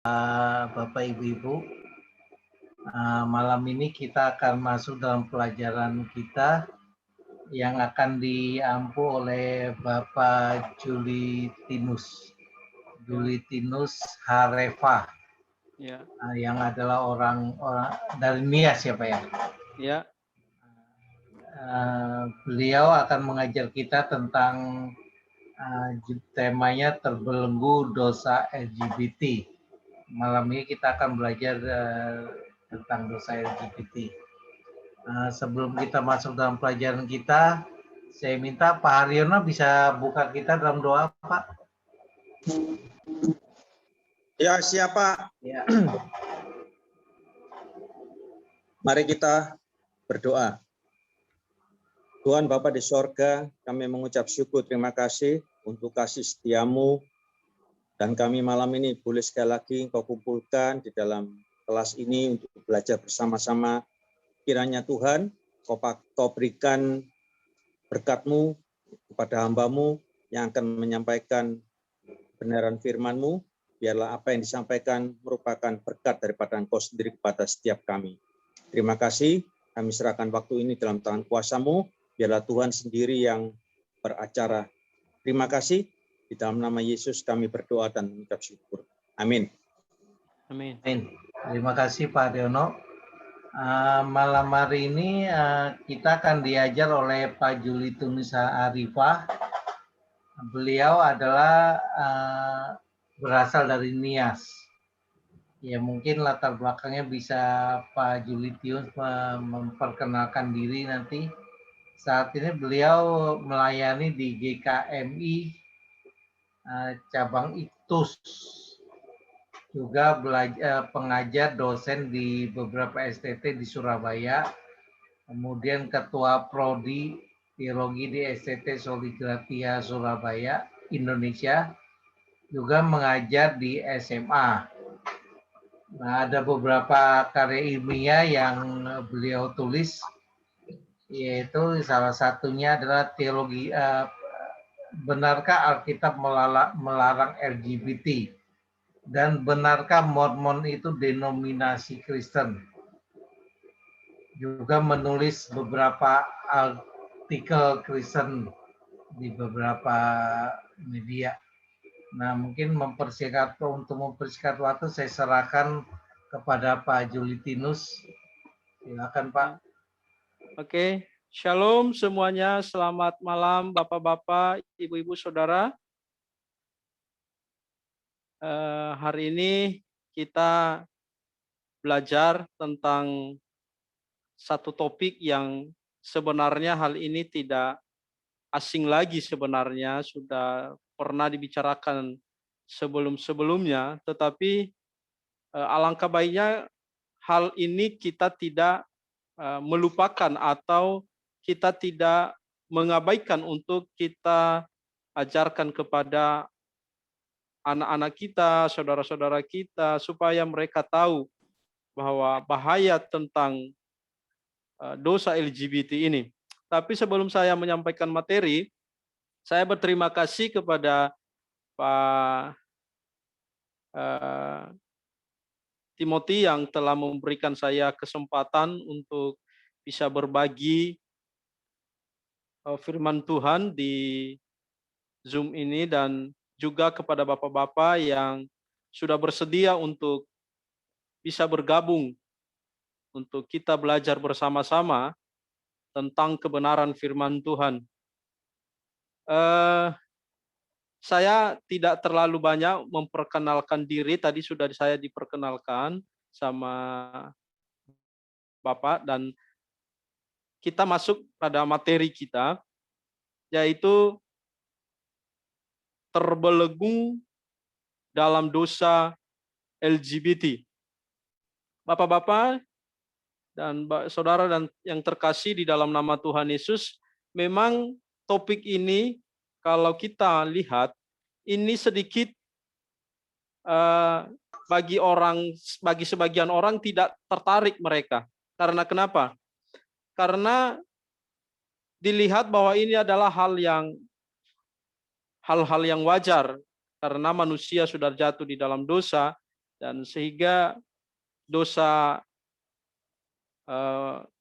Bapak Ibu-Ibu, malam ini kita akan masuk dalam pelajaran kita yang akan diampu oleh Bapak Julitinus Hareva, Ya. yang adalah orang dari Nias ya Pak ya. Ya. Beliau akan mengajar kita tentang temanya terbelenggu dosa LGBT. Malam ini kita akan belajar tentang dosa LGBT. Sebelum kita masuk dalam pelajaran kita, saya minta Pak Haryono bisa buka kita dalam doa, Pak. Ya, siapa? Ya. Mari kita berdoa. Tuhan Bapa di sorga, kami mengucap syukur terima kasih untuk kasih setiamu, dan kami malam ini boleh sekali lagi Engkau kumpulkan di dalam kelas ini untuk belajar bersama-sama. Kiranya Tuhan, Kau berikan berkat-Mu kepada hamba-Mu yang akan menyampaikan kebenaran firman-Mu. Biarlah apa yang disampaikan merupakan berkat daripada Engkau sendiri kepada setiap kami. Terima kasih, kami serahkan waktu ini dalam tangan kuasa-Mu. Biarlah Tuhan sendiri yang beracara. Terima kasih, di dalam nama Yesus kami berdoa dan mengucap syukur. Amin. Amin. Terima kasih Pak Haryono. Malam hari ini kita akan diajar oleh Pak Julitinus Hareva. Beliau adalah berasal dari Nias. Ya mungkin latar belakangnya bisa Pak Julitinus memperkenalkan diri nanti. Saat ini beliau melayani di GKMI cabang IKTUS, juga pengajar dosen di beberapa STT di Surabaya, kemudian ketua prodi teologi di STT Soligratia Surabaya, Indonesia, juga mengajar di SMA. Nah, ada beberapa karya ilmiah yang beliau tulis, yaitu salah satunya adalah teologi benarkah Alkitab melarang LGBT, dan benarkah Mormon itu denominasi Kristen. Juga menulis beberapa artikel Kristen di beberapa media. Nah, mungkin untuk mempersingkat waktu saya serahkan kepada Pak Julitinus. Silakan Pak. Oke, Shalom semuanya, selamat malam Bapak-Bapak, Ibu-Ibu, Saudara. Hari ini kita belajar tentang satu topik yang sebenarnya hal ini tidak asing lagi sebenarnya, sudah pernah dibicarakan sebelum-sebelumnya, tetapi alangkah baiknya hal ini kita tidak melupakan atau kita tidak mengabaikan untuk kita ajarkan kepada anak-anak kita, saudara-saudara kita, supaya mereka tahu bahwa bahaya tentang dosa LGBT ini. Tapi sebelum saya menyampaikan materi, saya berterima kasih kepada Pak Timothy yang telah memberikan saya kesempatan untuk bisa berbagi firman Tuhan di Zoom ini, dan juga kepada Bapak-Bapak yang sudah bersedia untuk bisa bergabung untuk kita belajar bersama-sama tentang kebenaran firman Tuhan. Saya tidak terlalu banyak memperkenalkan diri, tadi sudah saya diperkenalkan sama Bapak, dan kita masuk pada materi kita, yaitu terbelenggu dalam dosa LGBT. Bapak-bapak dan saudara dan yang terkasih di dalam nama Tuhan Yesus, memang topik ini kalau kita lihat ini sedikit bagi sebagian orang tidak tertarik mereka. Karena kenapa? Karena dilihat bahwa ini adalah hal-hal yang wajar karena manusia sudah jatuh di dalam dosa, dan sehingga dosa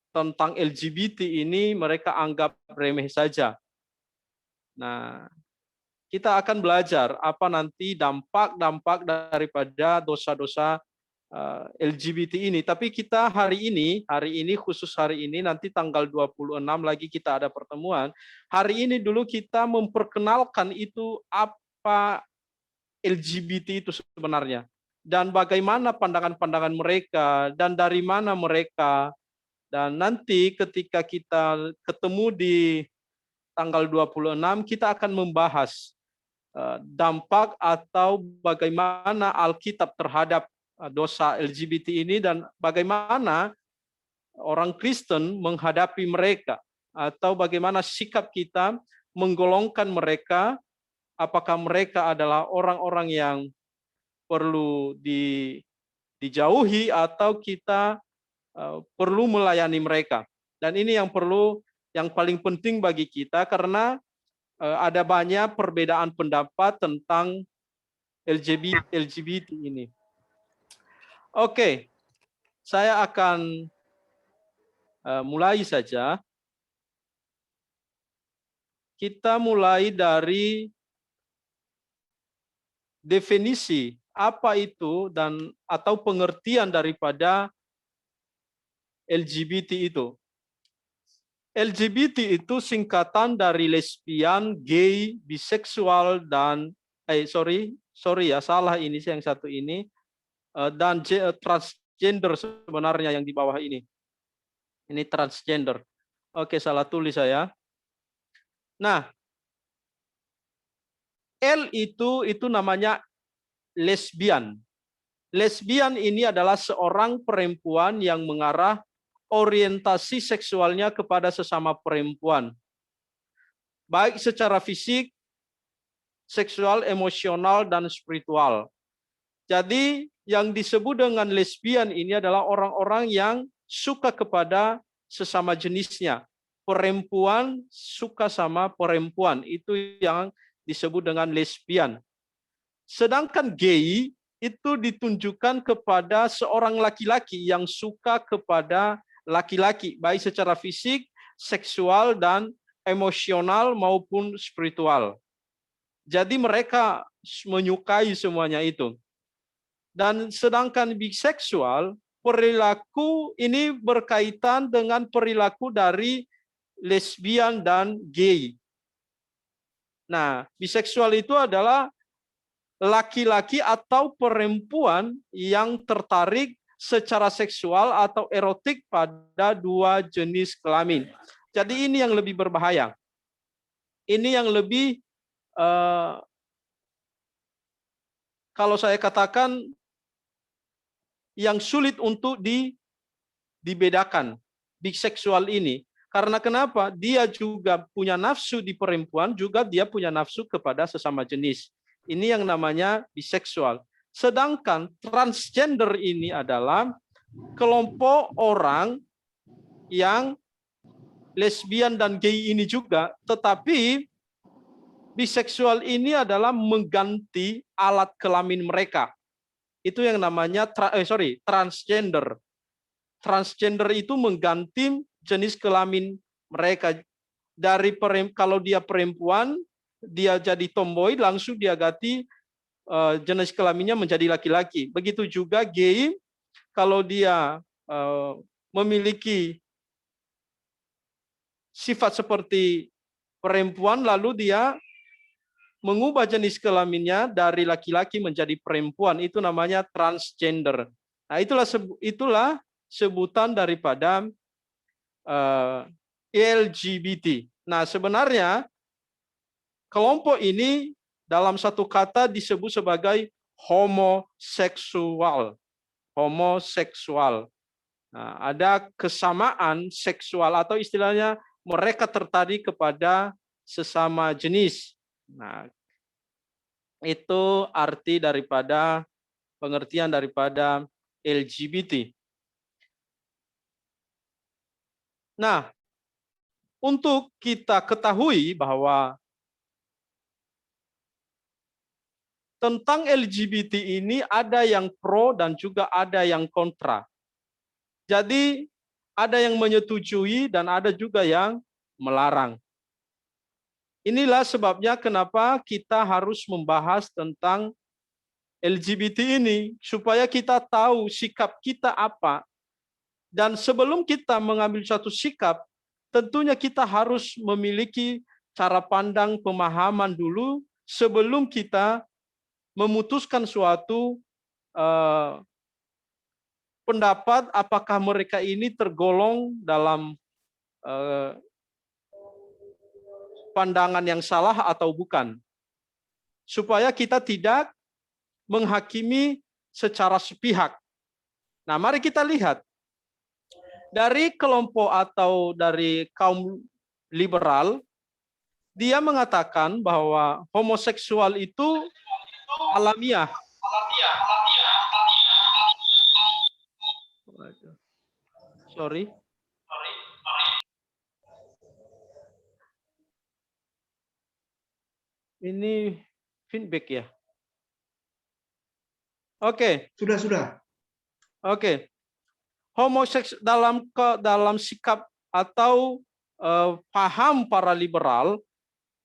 tentang LGBT ini mereka anggap remeh saja. Nah, kita akan belajar apa nanti dampak-dampak daripada dosa-dosa LGBT ini. Tapi kita hari ini khusus hari ini, nanti tanggal 26 lagi kita ada pertemuan. Hari ini dulu kita memperkenalkan itu apa LGBT itu sebenarnya. Dan bagaimana pandangan-pandangan mereka, dan dari mana mereka. Dan nanti ketika kita ketemu di tanggal 26, kita akan membahas dampak atau bagaimana Alkitab terhadap dosa LGBT ini dan bagaimana orang Kristen menghadapi mereka atau bagaimana sikap kita menggolongkan mereka, apakah mereka adalah orang-orang yang perlu dijauhi atau kita perlu melayani mereka. Dan ini yang paling penting bagi kita karena ada banyak perbedaan pendapat tentang LGBT ini. Oke, saya akan mulai saja. Kita mulai dari definisi apa itu dan atau pengertian daripada LGBT itu. LGBT itu singkatan dari lesbian, gay, biseksual dan sorry ya, salah ini yang satu ini, dan transgender sebenarnya yang di bawah ini. Ini transgender. Oke, salah tulis saya. Nah, L itu namanya lesbian. Lesbian ini adalah seorang perempuan yang mengarah orientasi seksualnya kepada sesama perempuan. Baik secara fisik, seksual, emosional, dan spiritual. Jadi yang disebut dengan lesbian ini adalah orang-orang yang suka kepada sesama jenisnya. Perempuan suka sama perempuan, itu yang disebut dengan lesbian. Sedangkan gay itu ditunjukkan kepada seorang laki-laki yang suka kepada laki-laki, baik secara fisik, seksual, dan emosional maupun spiritual. Jadi mereka menyukai semuanya itu. Dan sedangkan biseksual, perilaku ini berkaitan dengan perilaku dari lesbian dan gay. Nah, biseksual itu adalah laki-laki atau perempuan yang tertarik secara seksual atau erotik pada dua jenis kelamin. Jadi ini yang lebih berbahaya. Ini yang lebih, kalau saya katakan, yang sulit untuk dibedakan biseksual ini. Karena kenapa? Dia juga punya nafsu di perempuan, juga dia punya nafsu kepada sesama jenis. Ini yang namanya biseksual. Sedangkan transgender ini adalah kelompok orang yang lesbian dan gay ini juga, tetapi biseksual ini adalah mengganti alat kelamin mereka. Itu yang namanya transgender. Transgender itu mengganti jenis kelamin mereka. Kalau dia perempuan, dia jadi tomboy, langsung dia ganti jenis kelaminnya menjadi laki-laki. Begitu juga gay, kalau dia memiliki sifat seperti perempuan, lalu dia mengubah jenis kelaminnya dari laki-laki menjadi perempuan. Itu namanya transgender. Nah, itulah sebutan daripada LGBT. Nah, sebenarnya kelompok ini dalam satu kata disebut sebagai homoseksual. Homoseksual. Nah, ada kesamaan seksual atau istilahnya mereka tertarik kepada sesama jenis. Nah, itu arti daripada pengertian daripada LGBT. Nah, untuk kita ketahui bahwa tentang LGBT ini ada yang pro dan juga ada yang kontra. Jadi ada yang menyetujui dan ada juga yang melarang. Inilah sebabnya kenapa kita harus membahas tentang LGBT ini, supaya kita tahu sikap kita apa. Dan sebelum kita mengambil suatu sikap, tentunya kita harus memiliki cara pandang pemahaman dulu sebelum kita memutuskan suatu pendapat apakah mereka ini tergolong dalam pandangan yang salah atau bukan. Supaya kita tidak menghakimi secara sepihak. Nah, mari kita lihat. Dari kelompok atau dari kaum liberal, dia mengatakan bahwa homoseksual itu alamiah. Sorry. Ini feedback ya. Oke. Sudah. Oke. Dalam sikap atau paham para liberal,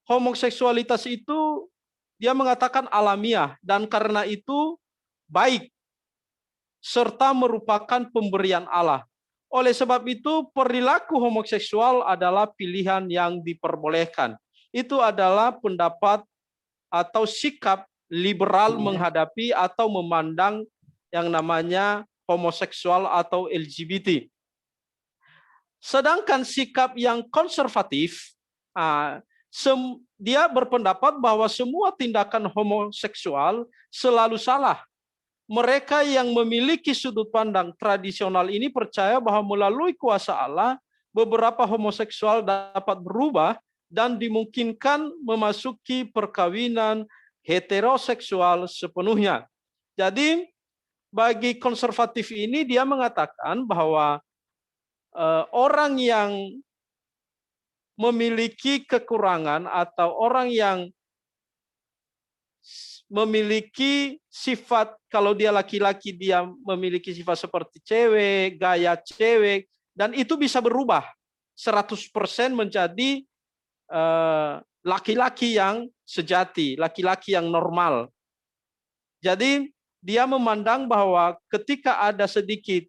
homoseksualitas itu dia mengatakan alamiah dan karena itu baik serta merupakan pemberian Allah. Oleh sebab itu perilaku homoseksual adalah pilihan yang diperbolehkan. Itu adalah pendapat atau sikap liberal menghadapi atau memandang yang namanya homoseksual atau LGBT. Sedangkan sikap yang konservatif, dia berpendapat bahwa semua tindakan homoseksual selalu salah. Mereka yang memiliki sudut pandang tradisional ini percaya bahwa melalui kuasa Allah, beberapa homoseksual dapat berubah dan dimungkinkan memasuki perkawinan heteroseksual sepenuhnya. Jadi, bagi konservatif ini dia mengatakan bahwa orang yang memiliki kekurangan atau orang yang memiliki sifat, kalau dia laki-laki dia memiliki sifat seperti cewek, gaya cewek, dan itu bisa berubah 100% menjadi laki-laki yang sejati, laki-laki yang normal. Jadi dia memandang bahwa ketika ada sedikit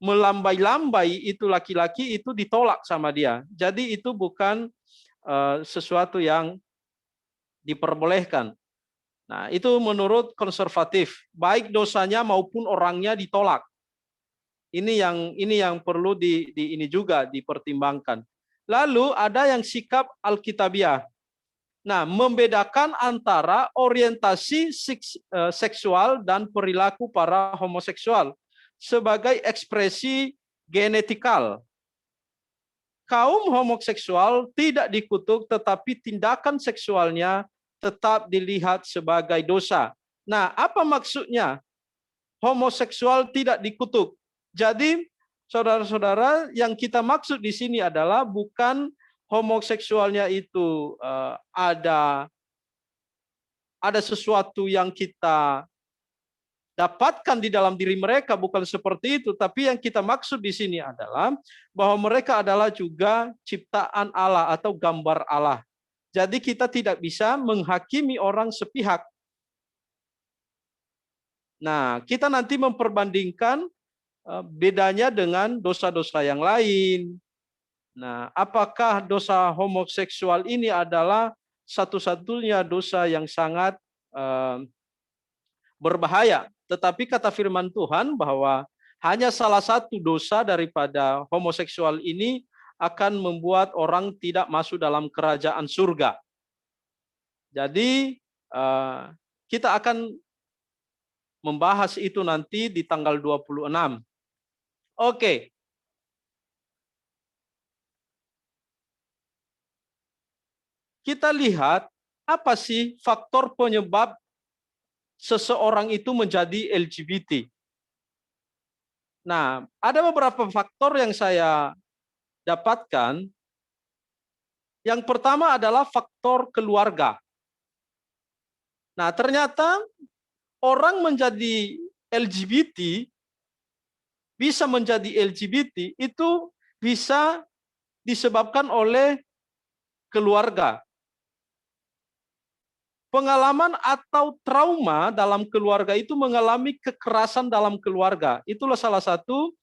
melambai-lambai itu laki-laki itu ditolak sama dia. Jadi itu bukan sesuatu yang diperbolehkan. Nah, itu menurut konservatif, baik dosanya maupun orangnya ditolak. Ini yang perlu ini juga dipertimbangkan. Lalu ada yang sikap Alkitabiah. Nah, membedakan antara orientasi seksual dan perilaku para homoseksual sebagai ekspresi genetikal. Kaum homoseksual tidak dikutuk, tetapi tindakan seksualnya tetap dilihat sebagai dosa. Nah, apa maksudnya? Homoseksual tidak dikutuk. Jadi, saudara-saudara, yang kita maksud di sini adalah bukan homoseksualnya itu ada sesuatu yang kita dapatkan di dalam diri mereka, bukan seperti itu, tapi yang kita maksud di sini adalah bahwa mereka adalah juga ciptaan Allah atau gambar Allah. Jadi kita tidak bisa menghakimi orang sepihak. Nah, kita nanti memperbandingkan bedanya dengan dosa-dosa yang lain. Nah, apakah dosa homoseksual ini adalah satu-satunya dosa yang sangat berbahaya? Tetapi kata firman Tuhan bahwa hanya salah satu dosa daripada homoseksual ini akan membuat orang tidak masuk dalam kerajaan surga. Jadi kita akan membahas itu nanti di tanggal 26. Oke. Kita lihat apa sih faktor penyebab seseorang itu menjadi LGBT. Nah, ada beberapa faktor yang saya dapatkan. Yang pertama adalah faktor keluarga. Nah, ternyata orang menjadi LGBT, bisa menjadi LGBT itu bisa disebabkan oleh keluarga. Pengalaman atau trauma dalam keluarga itu mengalami kekerasan dalam keluarga. Itulah salah satu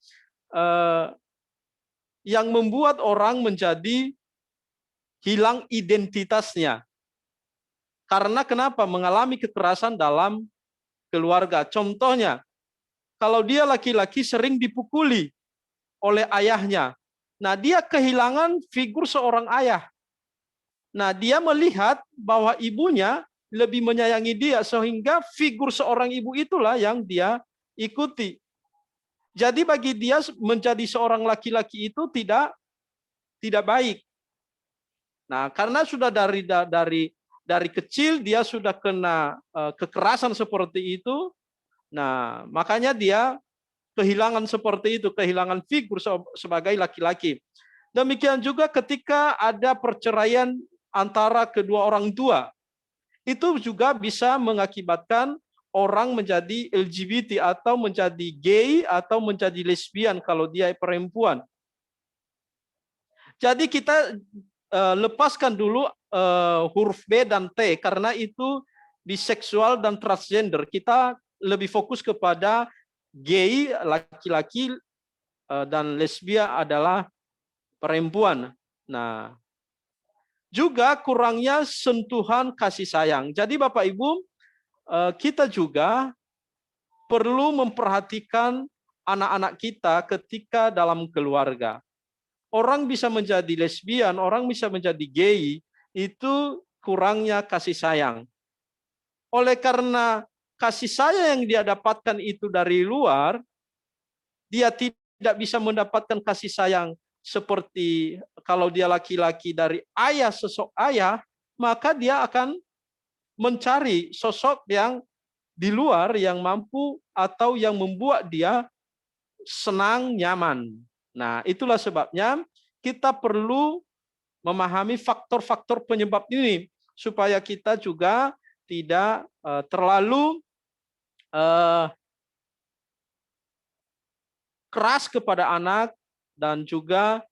yang membuat orang menjadi hilang identitasnya. Karena kenapa? Mengalami kekerasan dalam keluarga. Contohnya, kalau dia laki-laki sering dipukuli oleh ayahnya. Nah, dia kehilangan figur seorang ayah. Nah, dia melihat bahwa ibunya lebih menyayangi dia, sehingga figur seorang ibu itulah yang dia ikuti. Jadi bagi dia menjadi seorang laki-laki itu tidak baik. Nah, karena sudah dari kecil dia sudah kena kekerasan seperti itu. Nah, makanya dia kehilangan seperti itu, kehilangan figur sebagai laki-laki. Demikian juga ketika ada perceraian antara kedua orang tua, itu juga bisa mengakibatkan orang menjadi LGBT atau menjadi gay atau menjadi lesbian kalau dia perempuan. Jadi kita lepaskan dulu huruf B dan T karena itu biseksual dan transgender. Kita lebih fokus kepada gay, laki-laki, dan lesbia adalah perempuan. Nah, juga kurangnya sentuhan kasih sayang. Jadi Bapak Ibu, kita juga perlu memperhatikan anak-anak kita ketika dalam keluarga. Orang bisa menjadi lesbian, orang bisa menjadi gay, itu kurangnya kasih sayang. Oleh karena kasih sayang yang dia dapatkan itu dari luar, dia tidak bisa mendapatkan kasih sayang seperti kalau dia laki-laki dari ayah, sosok ayah, maka dia akan mencari sosok yang di luar yang mampu atau yang membuat dia senang, nyaman. Nah, itulah sebabnya kita perlu memahami faktor-faktor penyebab ini supaya kita juga tidak terlalu keras kepada anak dan juga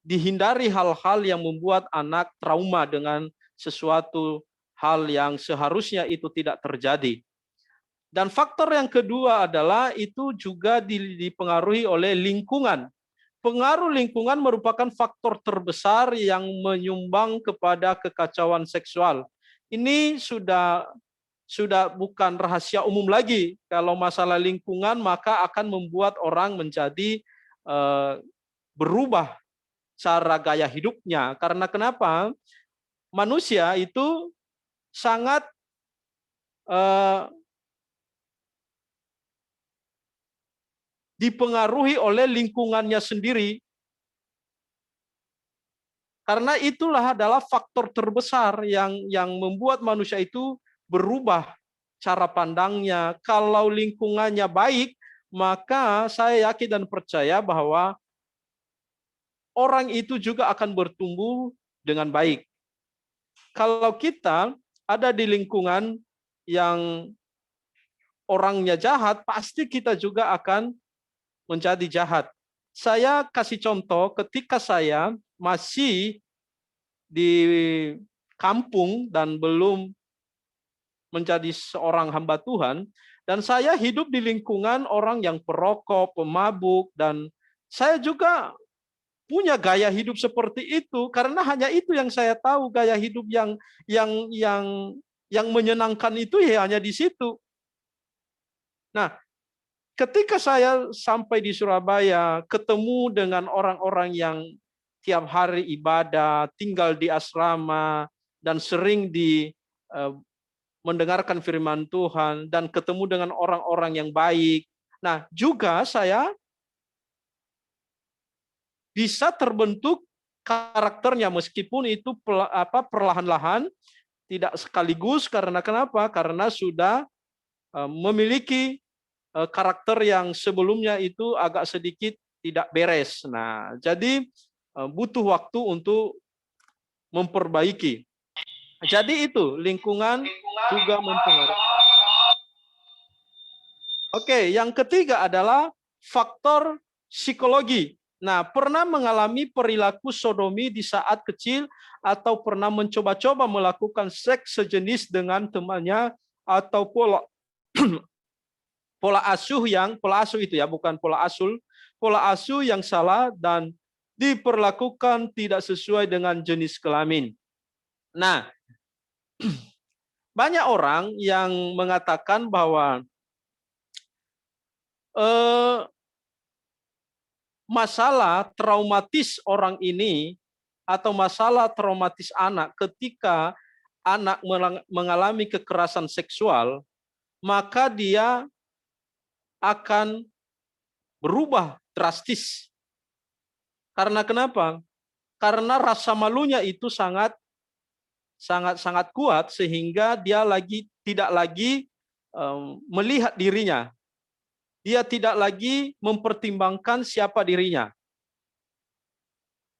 dihindari hal-hal yang membuat anak trauma dengan sesuatu hal yang seharusnya itu tidak terjadi. Dan faktor yang kedua adalah itu juga dipengaruhi oleh lingkungan. Pengaruh lingkungan merupakan faktor terbesar yang menyumbang kepada kekacauan seksual. Ini sudah bukan rahasia umum lagi. Kalau masalah lingkungan maka akan membuat orang menjadi berubah cara gaya hidupnya. Karena kenapa? Manusia itu sangat dipengaruhi oleh lingkungannya sendiri. Karena itulah adalah faktor terbesar yang membuat manusia itu berubah cara pandangnya. Kalau lingkungannya baik, maka saya yakin dan percaya bahwa orang itu juga akan bertumbuh dengan baik. Kalau kita ada di lingkungan yang orangnya jahat, pasti kita juga akan menjadi jahat. Saya kasih contoh ketika saya masih di kampung dan belum menjadi seorang hamba Tuhan, dan saya hidup di lingkungan orang yang perokok, pemabuk, dan saya juga punya gaya hidup seperti itu karena hanya itu yang saya tahu, gaya hidup yang menyenangkan itu ya hanya di situ. Nah, ketika saya sampai di Surabaya, ketemu dengan orang-orang yang tiap hari ibadah, tinggal di asrama, dan sering mendengarkan firman Tuhan, dan ketemu dengan orang-orang yang baik. Nah, juga saya bisa terbentuk karakternya meskipun itu perlahan-lahan, tidak sekaligus. Karena kenapa? Karena sudah memiliki karakter yang sebelumnya itu agak sedikit tidak beres. Nah, jadi butuh waktu untuk memperbaiki. Jadi itu lingkungan juga mempengaruhi. Oke, yang ketiga adalah faktor psikologi. Nah, pernah mengalami perilaku sodomi di saat kecil atau pernah mencoba-coba melakukan seks sejenis dengan temannya atau pola pola asuh itu ya, bukan pola asuh yang salah dan diperlakukan tidak sesuai dengan jenis kelamin. Nah, banyak orang yang mengatakan bahwa masalah traumatis orang ini atau masalah traumatis anak ketika anak mengalami kekerasan seksual, maka dia akan berubah drastis. Karena kenapa? Karena rasa malunya itu sangat kuat sehingga dia tidak lagi melihat dirinya. Dia tidak lagi mempertimbangkan siapa dirinya.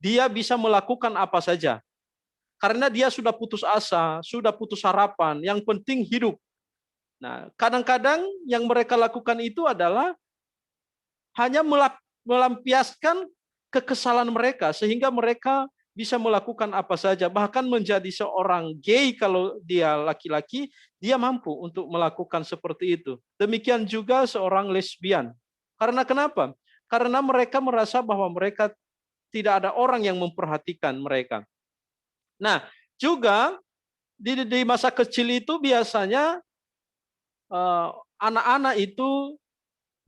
Dia bisa melakukan apa saja. Karena dia sudah putus asa, sudah putus harapan, yang penting hidup. Nah, kadang-kadang yang mereka lakukan itu adalah hanya melampiaskan kekesalan mereka, sehingga mereka bisa melakukan apa saja. Bahkan menjadi seorang gay kalau dia laki-laki, dia mampu untuk melakukan seperti itu. Demikian juga seorang lesbian. Karena kenapa? Karena mereka merasa bahwa mereka tidak ada orang yang memperhatikan mereka. Nah, juga di masa kecil itu biasanya anak-anak itu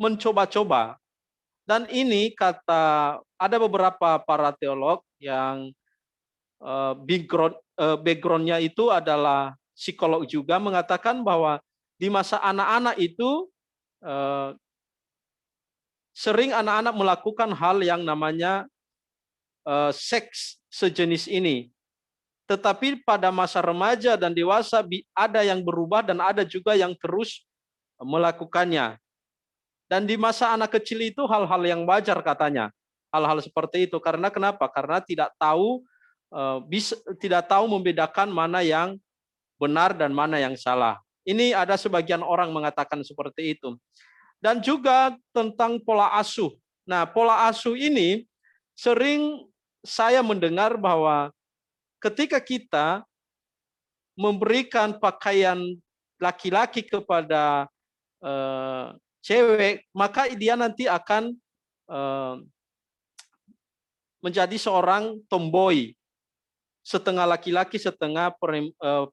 mencoba-coba. Dan ini kata ada beberapa para teolog yang background-nya itu adalah psikolog juga, mengatakan bahwa di masa anak-anak itu sering anak-anak melakukan hal yang namanya seks sejenis ini. Tetapi pada masa remaja dan dewasa ada yang berubah dan ada juga yang terus melakukannya. Dan di masa anak kecil itu hal-hal yang wajar katanya. Hal-hal seperti itu. Karena kenapa? Karena tidak tahu membedakan mana yang benar dan mana yang salah. Ini ada sebagian orang mengatakan seperti itu. Dan juga tentang pola asuh. Nah, pola asuh ini sering saya mendengar bahwa ketika kita memberikan pakaian laki-laki kepada cewek, maka dia nanti akan menjadi seorang tomboy, setengah laki-laki, setengah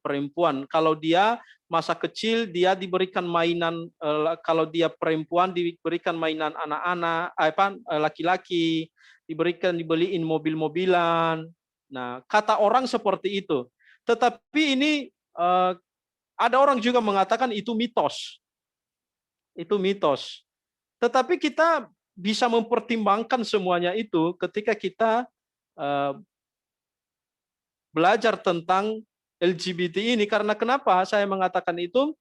perempuan. Kalau dia masa kecil, dia diberikan mainan, kalau dia perempuan diberikan mainan anak-anak, laki-laki, dibeliin mobil-mobilan. Nah, kata orang seperti itu. Tetapi ini ada orang juga mengatakan itu mitos. Itu mitos. Tetapi kita bisa mempertimbangkan semuanya itu ketika kita belajar tentang LGBT ini. Karena kenapa saya mengatakan itu?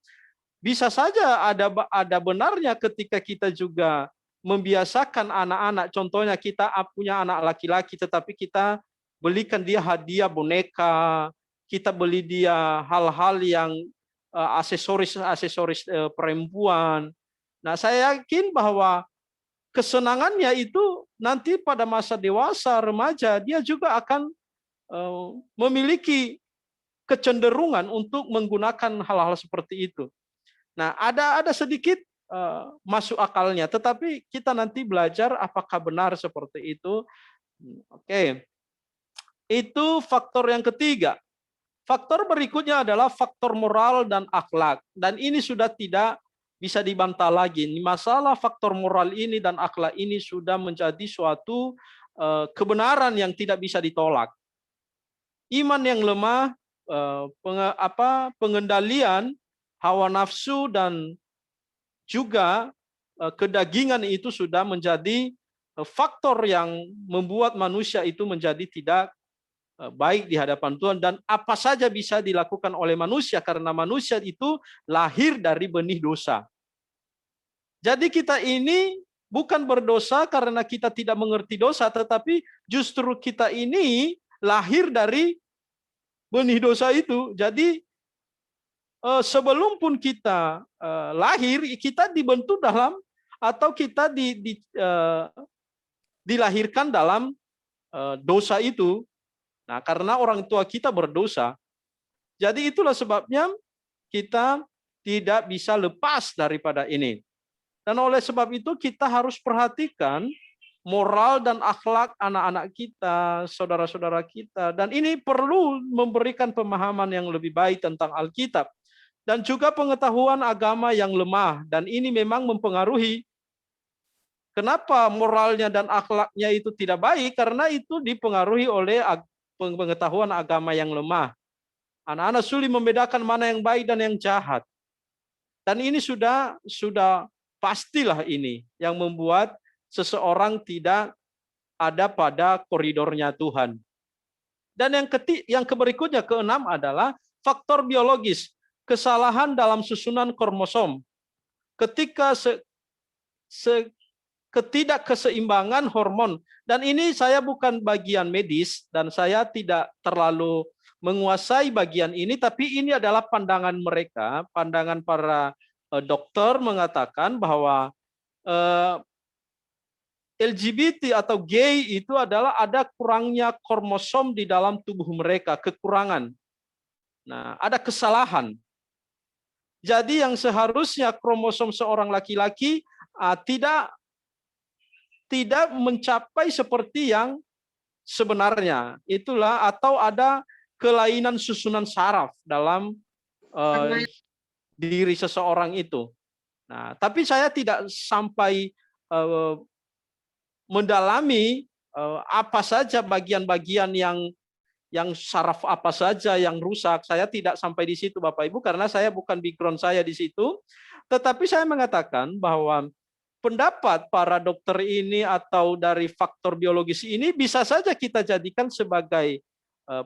Bisa saja ada benarnya ketika kita juga membiasakan anak-anak. Contohnya kita punya anak laki-laki, tetapi kita belikan dia hadiah boneka, kita beli dia hal-hal yang aksesoris perempuan. Nah, saya yakin bahwa kesenangannya itu nanti pada masa dewasa, remaja, dia juga akan memiliki kecenderungan untuk menggunakan hal-hal seperti itu. Nah, ada sedikit masuk akalnya, tetapi kita nanti belajar apakah benar seperti itu. Oke. Itu faktor yang ketiga. Faktor berikutnya adalah faktor moral dan akhlak. Dan ini sudah tidak bisa dibantah lagi. Masalah faktor moral ini dan akhlak ini sudah menjadi suatu kebenaran yang tidak bisa ditolak. Iman yang lemah, pengendalian hawa nafsu dan juga kedagingan itu sudah menjadi faktor yang membuat manusia itu menjadi tidak baik di hadapan Tuhan, dan apa saja bisa dilakukan oleh manusia karena manusia itu lahir dari benih dosa. Jadi kita ini bukan berdosa karena kita tidak mengerti dosa, tetapi justru kita ini lahir dari benih dosa itu. Jadi sebelum pun kita lahir, kita dibentuk dalam atau kita dilahirkan dalam dosa itu. Nah, karena orang tua kita berdosa. Jadi itulah sebabnya kita tidak bisa lepas daripada ini. Dan oleh sebab itu kita harus perhatikan moral dan akhlak anak-anak kita, saudara-saudara kita. Dan ini perlu memberikan pemahaman yang lebih baik tentang Alkitab. Dan juga pengetahuan agama yang lemah. Dan ini memang mempengaruhi. Kenapa moralnya dan akhlaknya itu tidak baik? Karena itu dipengaruhi oleh pengetahuan agama yang lemah. Anak-anak sulit membedakan mana yang baik dan yang jahat. Dan ini sudah pastilah ini yang membuat seseorang tidak ada pada koridornya Tuhan. Dan yang berikutnya, keenam adalah faktor biologis, kesalahan dalam susunan kromosom. Ketika ketidakkeseimbangan hormon, dan ini saya bukan bagian medis dan saya tidak terlalu menguasai bagian ini, tapi ini adalah pandangan mereka, pandangan para dokter mengatakan bahwa LGBT atau gay itu adalah ada kurangnya kromosom di dalam tubuh mereka, kekurangan. Nah, ada kesalahan. Jadi yang seharusnya kromosom seorang laki-laki tidak mencapai seperti yang sebenarnya. Itulah, atau ada kelainan susunan saraf dalam diri seseorang itu. Nah, tapi saya tidak sampai mendalami apa saja bagian-bagian yang saraf apa saja yang rusak. Saya tidak sampai di situ, Bapak Ibu, karena saya bukan background saya di situ. Tetapi saya mengatakan bahwa pendapat para dokter ini atau dari faktor biologis ini bisa saja kita jadikan sebagai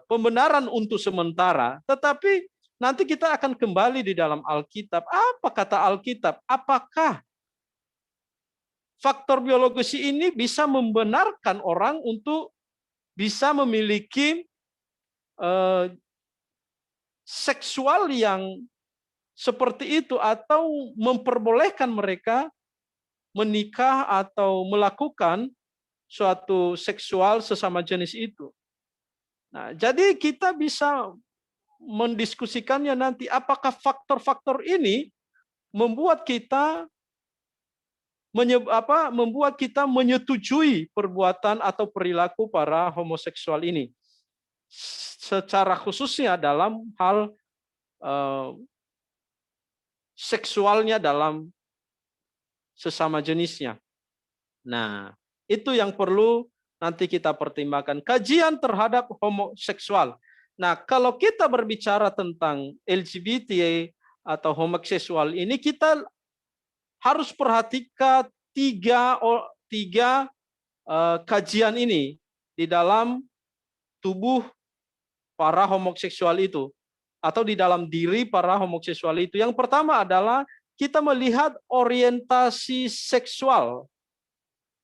pembenaran untuk sementara, tetapi nanti kita akan kembali di dalam Alkitab. Apa kata Alkitab? Apakah faktor biologis ini bisa membenarkan orang untuk bisa memiliki seksual yang seperti itu, atau memperbolehkan mereka menikah atau melakukan suatu seksual sesama jenis itu? Nah, jadi kita bisa mendiskusikannya nanti, apakah faktor-faktor ini membuat kita menyetujui perbuatan atau perilaku para homoseksual ini, secara khususnya dalam hal seksualnya dalam sesama jenisnya. Nah, itu yang perlu nanti kita pertimbangkan. Kajian terhadap homoseksual. Nah, kalau kita berbicara tentang LGBT atau homoseksual ini, kita harus perhatikan tiga kajian ini di dalam tubuh para homoseksual itu, atau di dalam diri para homoseksual itu. Yang pertama adalah kita melihat orientasi seksual.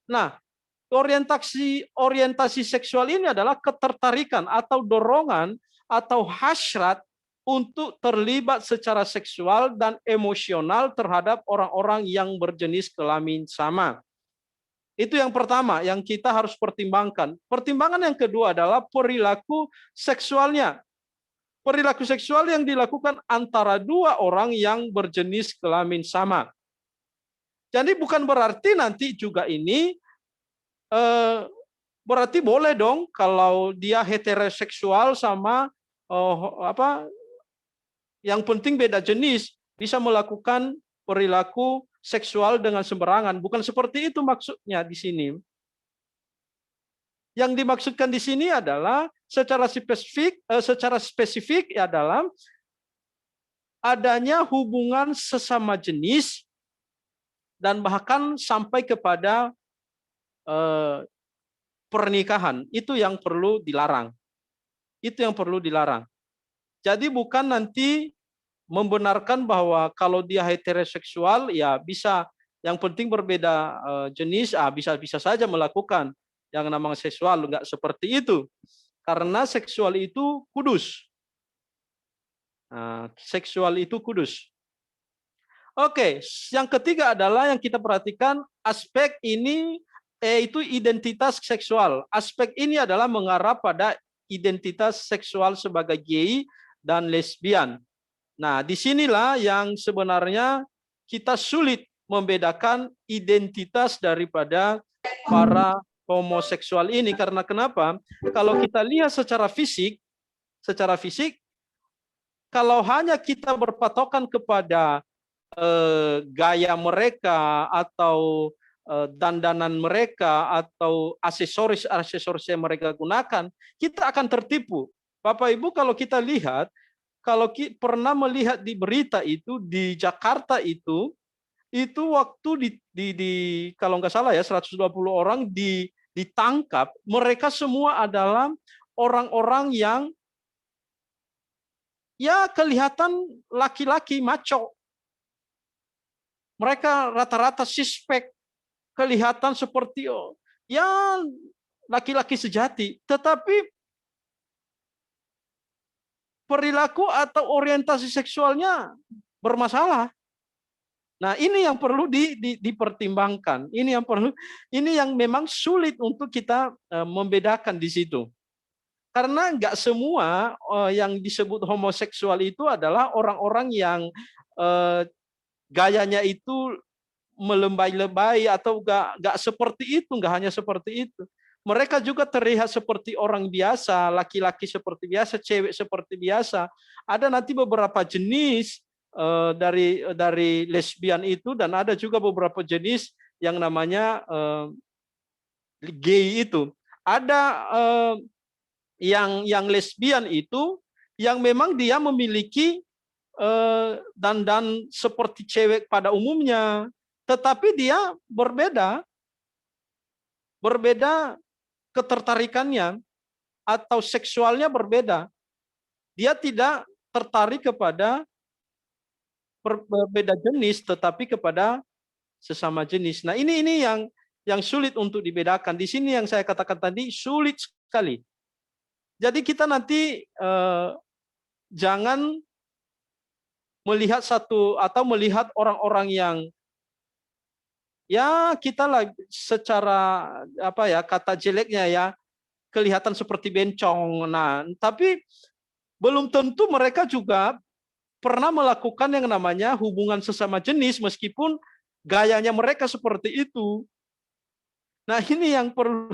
Nah, orientasi seksual ini adalah ketertarikan atau dorongan atau hasrat untuk terlibat secara seksual dan emosional terhadap orang-orang yang berjenis kelamin sama. Itu yang pertama yang kita harus pertimbangkan. Pertimbangan yang kedua adalah perilaku seksualnya. Perilaku seksual yang dilakukan antara dua orang yang berjenis kelamin sama. Jadi bukan berarti nanti juga ini berarti boleh dong kalau dia heteroseksual sama yang penting beda jenis bisa melakukan perilaku seksual dengan sembarangan. Bukan seperti itu maksudnya di sini. Yang dimaksudkan di sini adalah secara spesifik adalah adanya hubungan sesama jenis dan bahkan sampai kepada pernikahan. Itu yang perlu dilarang. Itu yang perlu dilarang. Jadi bukan nanti membenarkan bahwa kalau dia heteroseksual ya bisa, yang penting berbeda jenis, bisa saja melakukan yang namanya seksual. Enggak seperti itu. Karena seksual itu kudus. Seksual itu kudus. Oke, yang ketiga adalah yang kita perhatikan aspek ini yaitu identitas seksual. Aspek ini adalah mengarah pada identitas seksual sebagai gay dan lesbian. Nah, disinilah yang sebenarnya kita sulit membedakan identitas daripada para homoseksual ini. Karena kenapa? Kalau kita lihat secara fisik, kalau hanya kita berpatokan kepada gaya mereka atau dandanan mereka atau aksesoris yang mereka gunakan, kita akan tertipu. Bapak Ibu, kalau kita lihat, kalau pernah melihat di berita itu di Jakarta itu waktu kalau nggak salah ya 120 orang ditangkap, mereka semua adalah orang-orang yang ya kelihatan laki-laki maco. Mereka rata-rata suspek, kelihatan seperti ya laki-laki sejati, tetapi perilaku atau orientasi seksualnya bermasalah. Nah, ini yang perlu dipertimbangkan. Ini yang memang sulit untuk kita membedakan di situ. Karena nggak semua yang disebut homoseksual itu adalah orang-orang yang gayanya itu melembai-lembai atau nggak seperti itu, nggak hanya seperti itu. Mereka juga terlihat seperti orang biasa, laki-laki seperti biasa, cewek seperti biasa. Ada nanti beberapa jenis dari lesbian itu, dan ada juga beberapa jenis yang namanya gay itu. Ada yang lesbian itu yang memang dia memiliki dandan seperti cewek pada umumnya, tetapi dia berbeda ketertarikannya atau seksualnya berbeda. Dia tidak tertarik kepada berbeda jenis, tetapi kepada sesama jenis. Nah, ini yang sulit untuk dibedakan. Di sini yang saya katakan tadi sulit sekali. Jadi kita nanti jangan melihat melihat orang-orang yang ya kita lah secara kata jeleknya ya kelihatan seperti bencong. Nah, tapi belum tentu mereka juga pernah melakukan yang namanya hubungan sesama jenis meskipun gayanya mereka seperti itu. Nah, ini yang perlu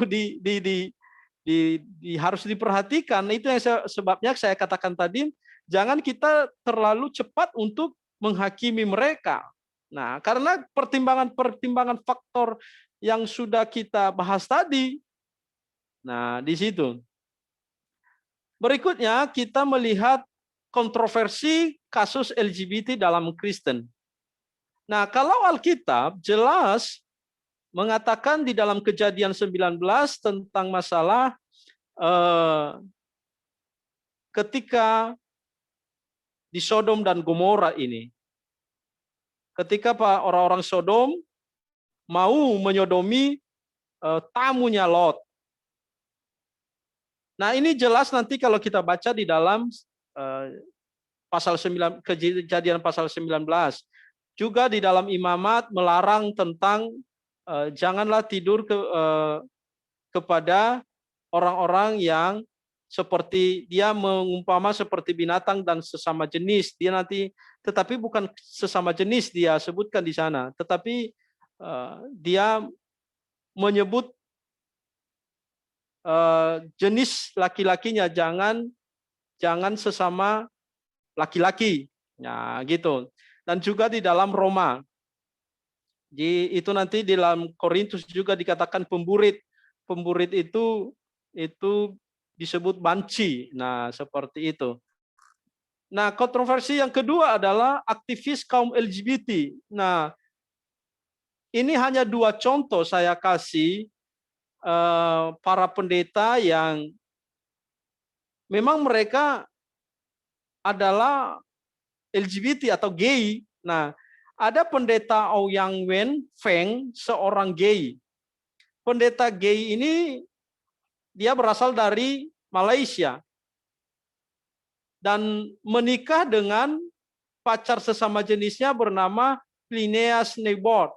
harus diperhatikan. Itu yang sebabnya saya katakan tadi, jangan kita terlalu cepat untuk menghakimi mereka. Nah, karena pertimbangan faktor yang sudah kita bahas tadi. Nah, di situ. Berikutnya kita melihat kontroversi kasus LGBT dalam Kristen. Nah, kalau Alkitab jelas mengatakan di dalam Kejadian 19 tentang masalah ketika di Sodom dan Gomora ini. Ketika orang-orang Sodom mau menyodomi tamunya Lot. Nah, ini jelas nanti kalau kita baca di dalam Kejadian pasal 19. Juga di dalam Imamat melarang tentang janganlah tidur kepada orang-orang yang seperti dia mengumpama seperti binatang dan sesama jenis. Dia nanti, tetapi bukan sesama jenis dia sebutkan di sana, tetapi dia menyebut jenis laki-lakinya, jangan sesama laki-laki. Ya, gitu. Dan juga di dalam Roma. Itu nanti di dalam Korintus juga dikatakan pemburit. Pemburit itu disebut banci. Nah, seperti itu. Nah, kontroversi yang kedua adalah aktivis kaum LGBT. Nah, ini hanya 2 contoh saya kasih para pendeta yang memang mereka adalah LGBT atau gay. Nah, ada pendeta Ouyang Wen Feng, seorang gay. Pendeta gay ini dia berasal dari Malaysia. dan menikah dengan pacar sesama jenisnya bernama Phineas Neighbor.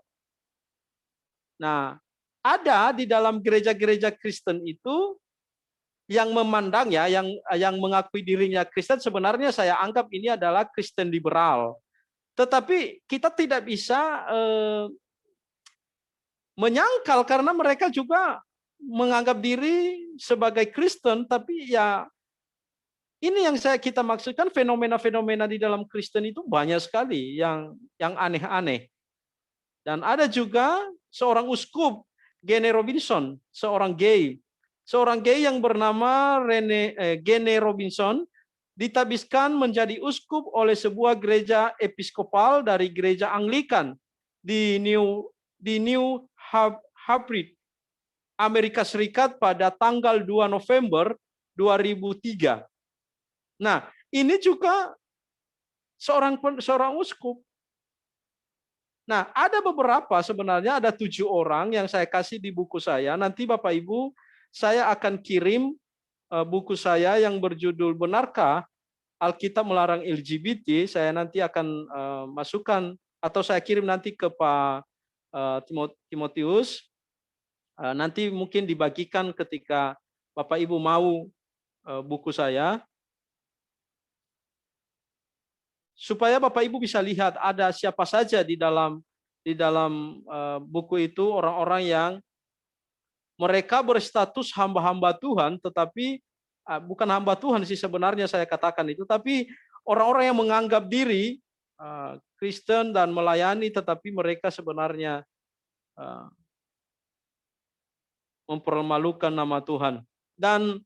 Nah, ada di dalam gereja-gereja Kristen itu yang memandang ya, yang mengakui dirinya Kristen, sebenarnya saya anggap ini adalah Kristen liberal. Tetapi kita tidak bisa menyangkal karena mereka juga menganggap diri sebagai Kristen, tapi ya ini yang kita maksudkan, fenomena-fenomena di dalam Kristen itu banyak sekali yang aneh-aneh. Dan ada juga seorang uskup, Gene Robinson, seorang gay yang bernama Gene Robinson ditabiskan menjadi uskup oleh sebuah gereja episkopal dari gereja Anglikan di New Hampshire, Amerika Serikat pada tanggal 2 November 2003. Nah, ini juga seorang uskup. Nah, ada beberapa, sebenarnya ada 7 orang yang saya kasih di buku saya. Nanti Bapak Ibu, saya akan kirim buku saya yang berjudul Benarkah Alkitab Melarang LGBT. Saya nanti akan masukkan, atau saya kirim nanti ke Pak Timotius. Nanti mungkin dibagikan ketika Bapak Ibu mau buku saya, supaya Bapak Ibu bisa lihat ada siapa saja di dalam buku itu, orang-orang yang mereka berstatus hamba-hamba Tuhan, tetapi bukan hamba Tuhan sih sebenarnya saya katakan itu, tapi orang-orang yang menganggap diri Kristen dan melayani, tetapi mereka sebenarnya mempermalukan nama Tuhan. Dan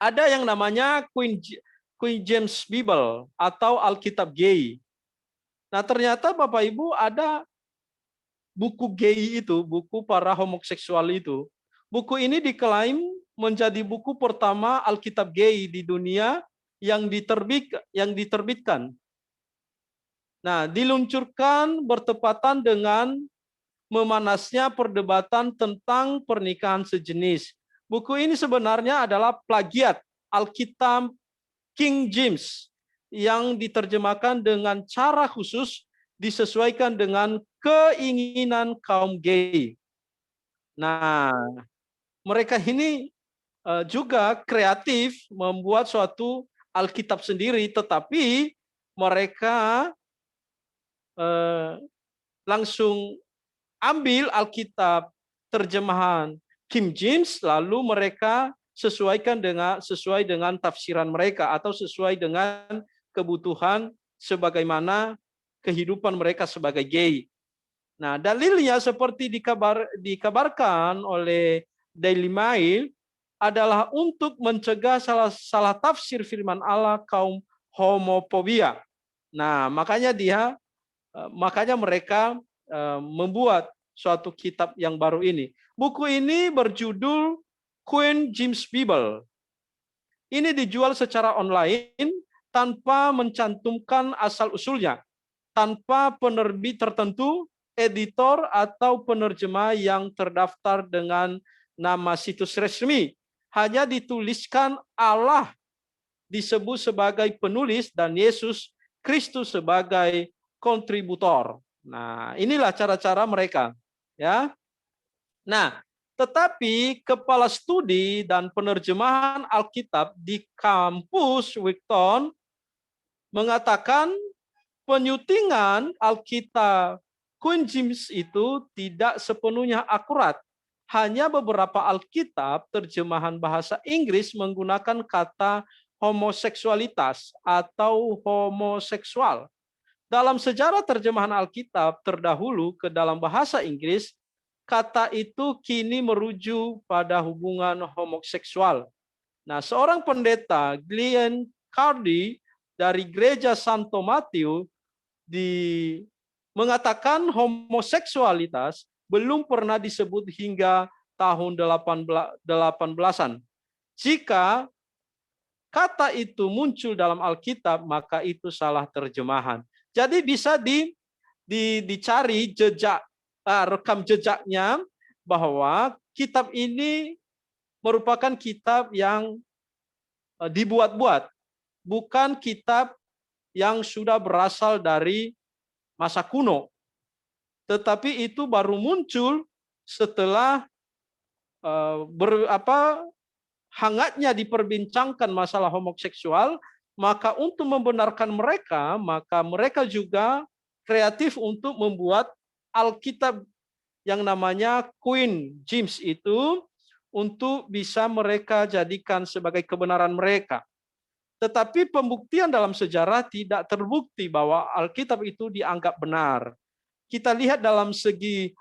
ada yang namanya Queen James Bible atau Alkitab Gay. Nah, ternyata Bapak Ibu ada buku gay itu, buku para homoseksual itu. Buku ini diklaim menjadi buku pertama Alkitab Gay di dunia yang diterbitkan. Nah, diluncurkan bertepatan dengan memanasnya perdebatan tentang pernikahan sejenis. Buku ini sebenarnya adalah plagiat Alkitab King James yang diterjemahkan dengan cara khusus disesuaikan dengan keinginan kaum gay. Nah, mereka ini juga kreatif membuat suatu Alkitab sendiri, tetapi mereka langsung ambil Alkitab terjemahan King James, lalu mereka sesuai dengan tafsiran mereka atau sesuai dengan kebutuhan sebagaimana kehidupan mereka sebagai gay. Nah, dalilnya seperti dikabarkan oleh Daily Mail adalah untuk mencegah salah tafsir firman Allah kaum homofobia. Nah, makanya mereka membuat suatu kitab yang baru ini. Buku ini berjudul Queen James Bible. Ini dijual secara online tanpa mencantumkan asal-usulnya, tanpa penerbit tertentu, editor atau penerjemah yang terdaftar dengan nama situs resmi. Hanya dituliskan Allah disebut sebagai penulis dan Yesus Kristus sebagai kontributor. Nah, inilah cara-cara mereka, ya. Nah, tetapi kepala studi dan penerjemahan Alkitab di kampus Wigton mengatakan penyutingan Alkitab Queen James itu tidak sepenuhnya akurat. Hanya beberapa Alkitab terjemahan bahasa Inggris menggunakan kata homoseksualitas atau homoseksual. Dalam sejarah terjemahan Alkitab terdahulu ke dalam bahasa Inggris, kata itu kini merujuk pada hubungan homoseksual. Nah, seorang pendeta, Glenn Cardy dari Gereja Santo Matthew, mengatakan homoseksualitas belum pernah disebut hingga tahun 18-an. Jika kata itu muncul dalam Alkitab, maka itu salah terjemahan. Jadi bisa dicari rekam jejaknya bahwa kitab ini merupakan kitab yang dibuat-buat. bukan kitab yang sudah berasal dari masa kuno, tetapi itu baru muncul setelah hangatnya diperbincangkan masalah homoseksual. Maka untuk membenarkan mereka, maka mereka juga kreatif untuk membuat Alkitab yang namanya Queen James itu untuk bisa mereka jadikan sebagai kebenaran mereka. Tetapi pembuktian dalam sejarah tidak terbukti bahwa Alkitab itu dianggap benar. Kita lihat dalam segi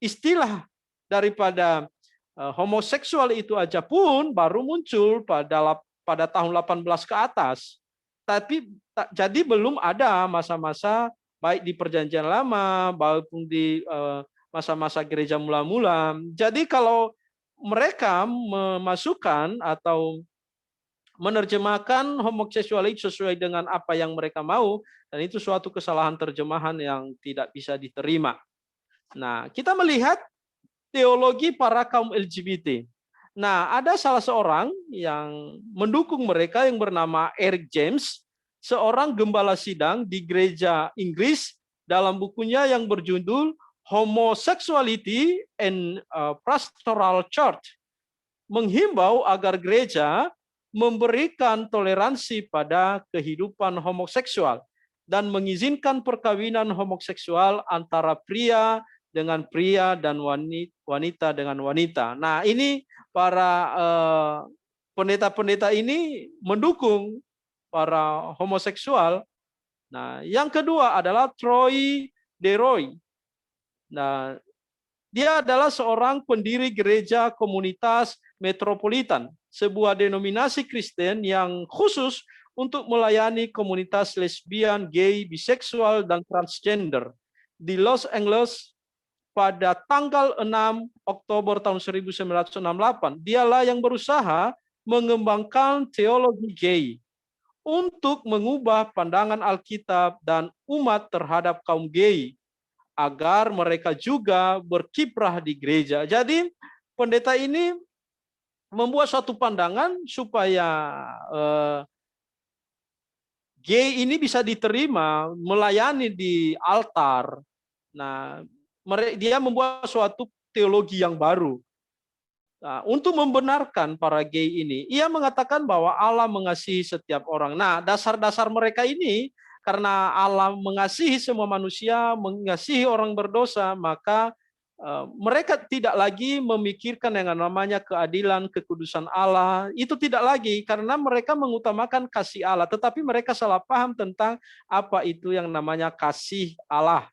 istilah daripada homoseksual itu aja pun baru muncul pada tahun 18 ke atas. Tapi jadi belum ada masa-masa baik di Perjanjian Lama maupun di masa-masa gereja mula-mula. Jadi kalau mereka memasukkan atau menerjemahkan homoseksual itu sesuai dengan apa yang mereka mau, dan itu suatu kesalahan terjemahan yang tidak bisa diterima. Nah, kita melihat teologi para kaum LGBT. Nah, ada salah seorang yang mendukung mereka yang bernama Eric James, seorang gembala sidang di gereja Inggris, dalam bukunya yang berjudul Homosexuality and Pastoral Church, menghimbau agar gereja memberikan toleransi pada kehidupan homoseksual dan mengizinkan perkawinan homoseksual antara pria dengan pria dan wanita dengan wanita. Nah, ini para pendeta-pendeta ini mendukung para homoseksual. Nah, yang kedua adalah Troy DeRoy. Nah, dia adalah seorang pendiri gereja komunitas metropolitan, sebuah denominasi Kristen yang khusus untuk melayani komunitas lesbian, gay, biseksual, dan transgender di Los Angeles pada tanggal 6 Oktober tahun 1968. Dialah yang berusaha mengembangkan teologi gay untuk mengubah pandangan Alkitab dan umat terhadap kaum gay agar mereka juga berkiprah di gereja. Jadi pendeta ini membuat suatu pandangan supaya gay ini bisa diterima melayani di altar. Nah, dia membuat suatu teologi yang baru. Nah, untuk membenarkan para gay ini, ia mengatakan bahwa Allah mengasihi setiap orang. Nah, dasar-dasar mereka ini, karena Allah mengasihi semua manusia, mengasihi orang berdosa, maka mereka tidak lagi memikirkan yang namanya keadilan, kekudusan Allah. Itu tidak lagi, karena mereka mengutamakan kasih Allah. Tetapi mereka salah paham tentang apa itu yang namanya kasih Allah.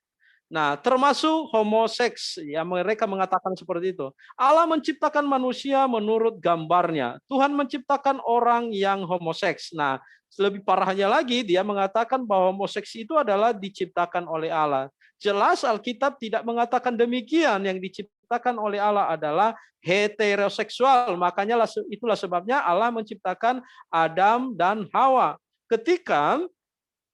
Nah, termasuk homoseks, ya mereka mengatakan seperti itu. Allah menciptakan manusia menurut gambarnya. Tuhan menciptakan orang yang homoseks. Nah, lebih parahnya lagi, dia mengatakan bahwa homoseks itu adalah diciptakan oleh Allah. Jelas Alkitab tidak mengatakan demikian. Yang diciptakan oleh Allah adalah heteroseksual. Makanya itulah sebabnya Allah menciptakan Adam dan Hawa. Ketika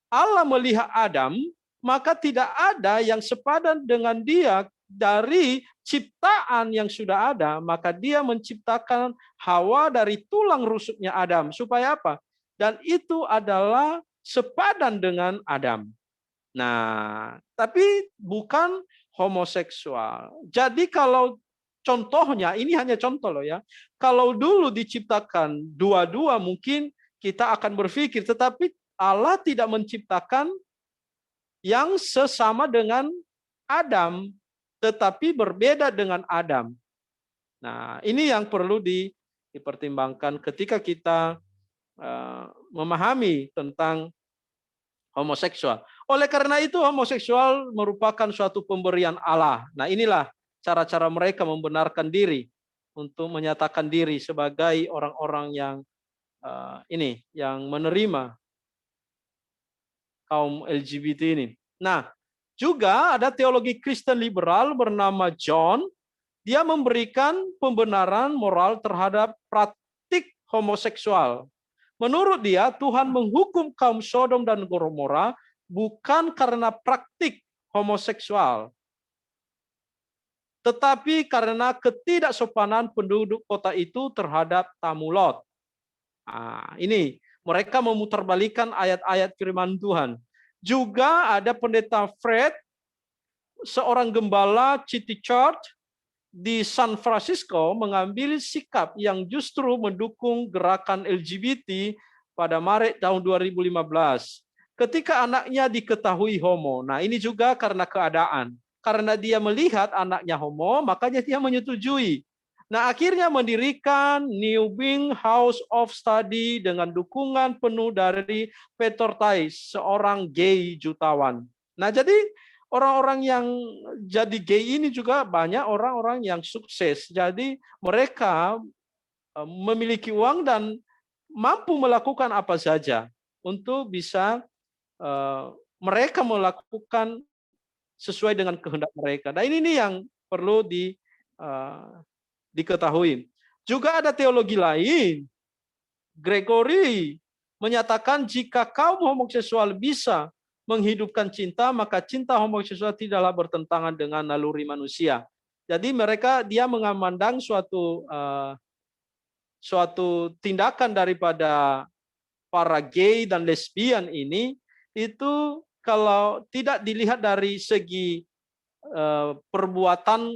Allah melihat Adam, maka tidak ada yang sepadan dengan dia dari ciptaan yang sudah ada, maka dia menciptakan Hawa dari tulang rusuknya Adam. Supaya apa? Dan itu adalah sepadan dengan Adam. Nah, tapi bukan homoseksual. Jadi kalau contohnya, ini hanya contoh loh ya. Kalau dulu diciptakan dua-dua mungkin kita akan berpikir, tetapi Allah tidak menciptakan yang sesama dengan Adam, tetapi berbeda dengan Adam. Nah, ini yang perlu dipertimbangkan ketika kita memahami tentang homoseksual. Oleh karena itu, homoseksual merupakan suatu pemberian Allah. Nah, inilah cara-cara mereka membenarkan diri untuk menyatakan diri sebagai orang-orang yang yang menerima kaum LGBT ini. Nah, juga ada teologi Kristen liberal bernama John. Dia memberikan pembenaran moral terhadap praktik homoseksual. Menurut dia, Tuhan menghukum kaum Sodom dan Gomora bukan karena praktik homoseksual, tetapi karena ketidaksopanan penduduk kota itu terhadap tamu Lot. Nah, ini Mereka memutarbalikkan ayat-ayat firman Tuhan. Juga ada pendeta Fred, seorang gembala City Church di San Francisco, mengambil sikap yang justru mendukung gerakan LGBT pada Maret tahun 2015. Ketika anaknya diketahui homo. Nah, ini juga karena keadaan. Karena dia melihat anaknya homo, makanya dia menyetujui. Nah, akhirnya mendirikan New Wing House of Study dengan dukungan penuh dari Peter Tice, seorang gay jutawan. Nah, jadi orang-orang yang jadi gay ini juga banyak orang-orang yang sukses. Jadi mereka memiliki uang dan mampu melakukan apa saja untuk bisa mereka melakukan sesuai dengan kehendak mereka. Nah, ini yang perlu diketahui. Juga ada teologi lain. Gregory menyatakan jika kaum homoseksual bisa menghidupkan cinta, maka cinta homoseksual tidaklah bertentangan dengan naluri manusia. Jadi dia memandang suatu tindakan daripada para gay dan lesbian ini itu kalau tidak dilihat dari segi perbuatan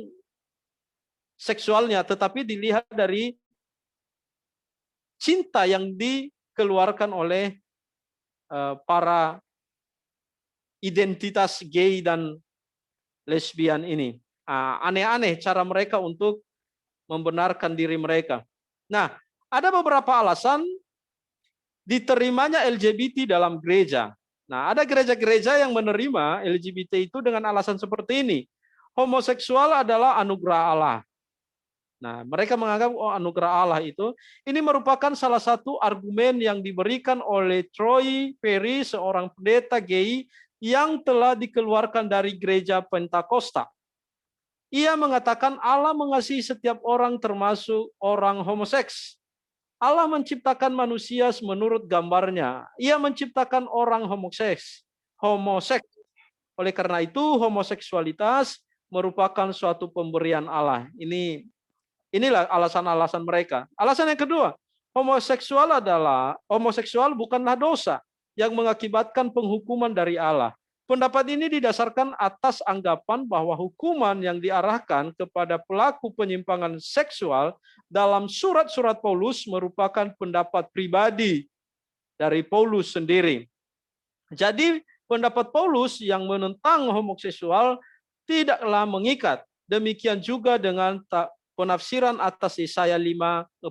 seksualnya, tetapi dilihat dari cinta yang dikeluarkan oleh para identitas gay dan lesbian ini. Aneh-aneh cara mereka untuk membenarkan diri mereka. Nah, ada beberapa alasan diterimanya LGBT dalam gereja. Nah, ada gereja-gereja yang menerima LGBT itu dengan alasan seperti ini. Homoseksual adalah anugerah Allah. Nah, mereka menganggap anugerah Allah itu, ini merupakan salah satu argumen yang diberikan oleh Troy Perry, seorang pendeta gay yang telah dikeluarkan dari gereja Pentakosta. Ia mengatakan Allah mengasihi setiap orang termasuk orang homoseks. Allah menciptakan manusia menurut gambarnya. Ia menciptakan orang homoseks. Oleh karena itu, homoseksualitas merupakan suatu pemberian Allah. Inilah alasan-alasan mereka. Alasan yang kedua, homoseksual bukanlah dosa yang mengakibatkan penghukuman dari Allah. Pendapat ini didasarkan atas anggapan bahwa hukuman yang diarahkan kepada pelaku penyimpangan seksual dalam surat-surat Paulus merupakan pendapat pribadi dari Paulus sendiri. Jadi pendapat Paulus yang menentang homoseksual tidaklah mengikat. Demikian juga dengan penafsiran atas Yesaya 56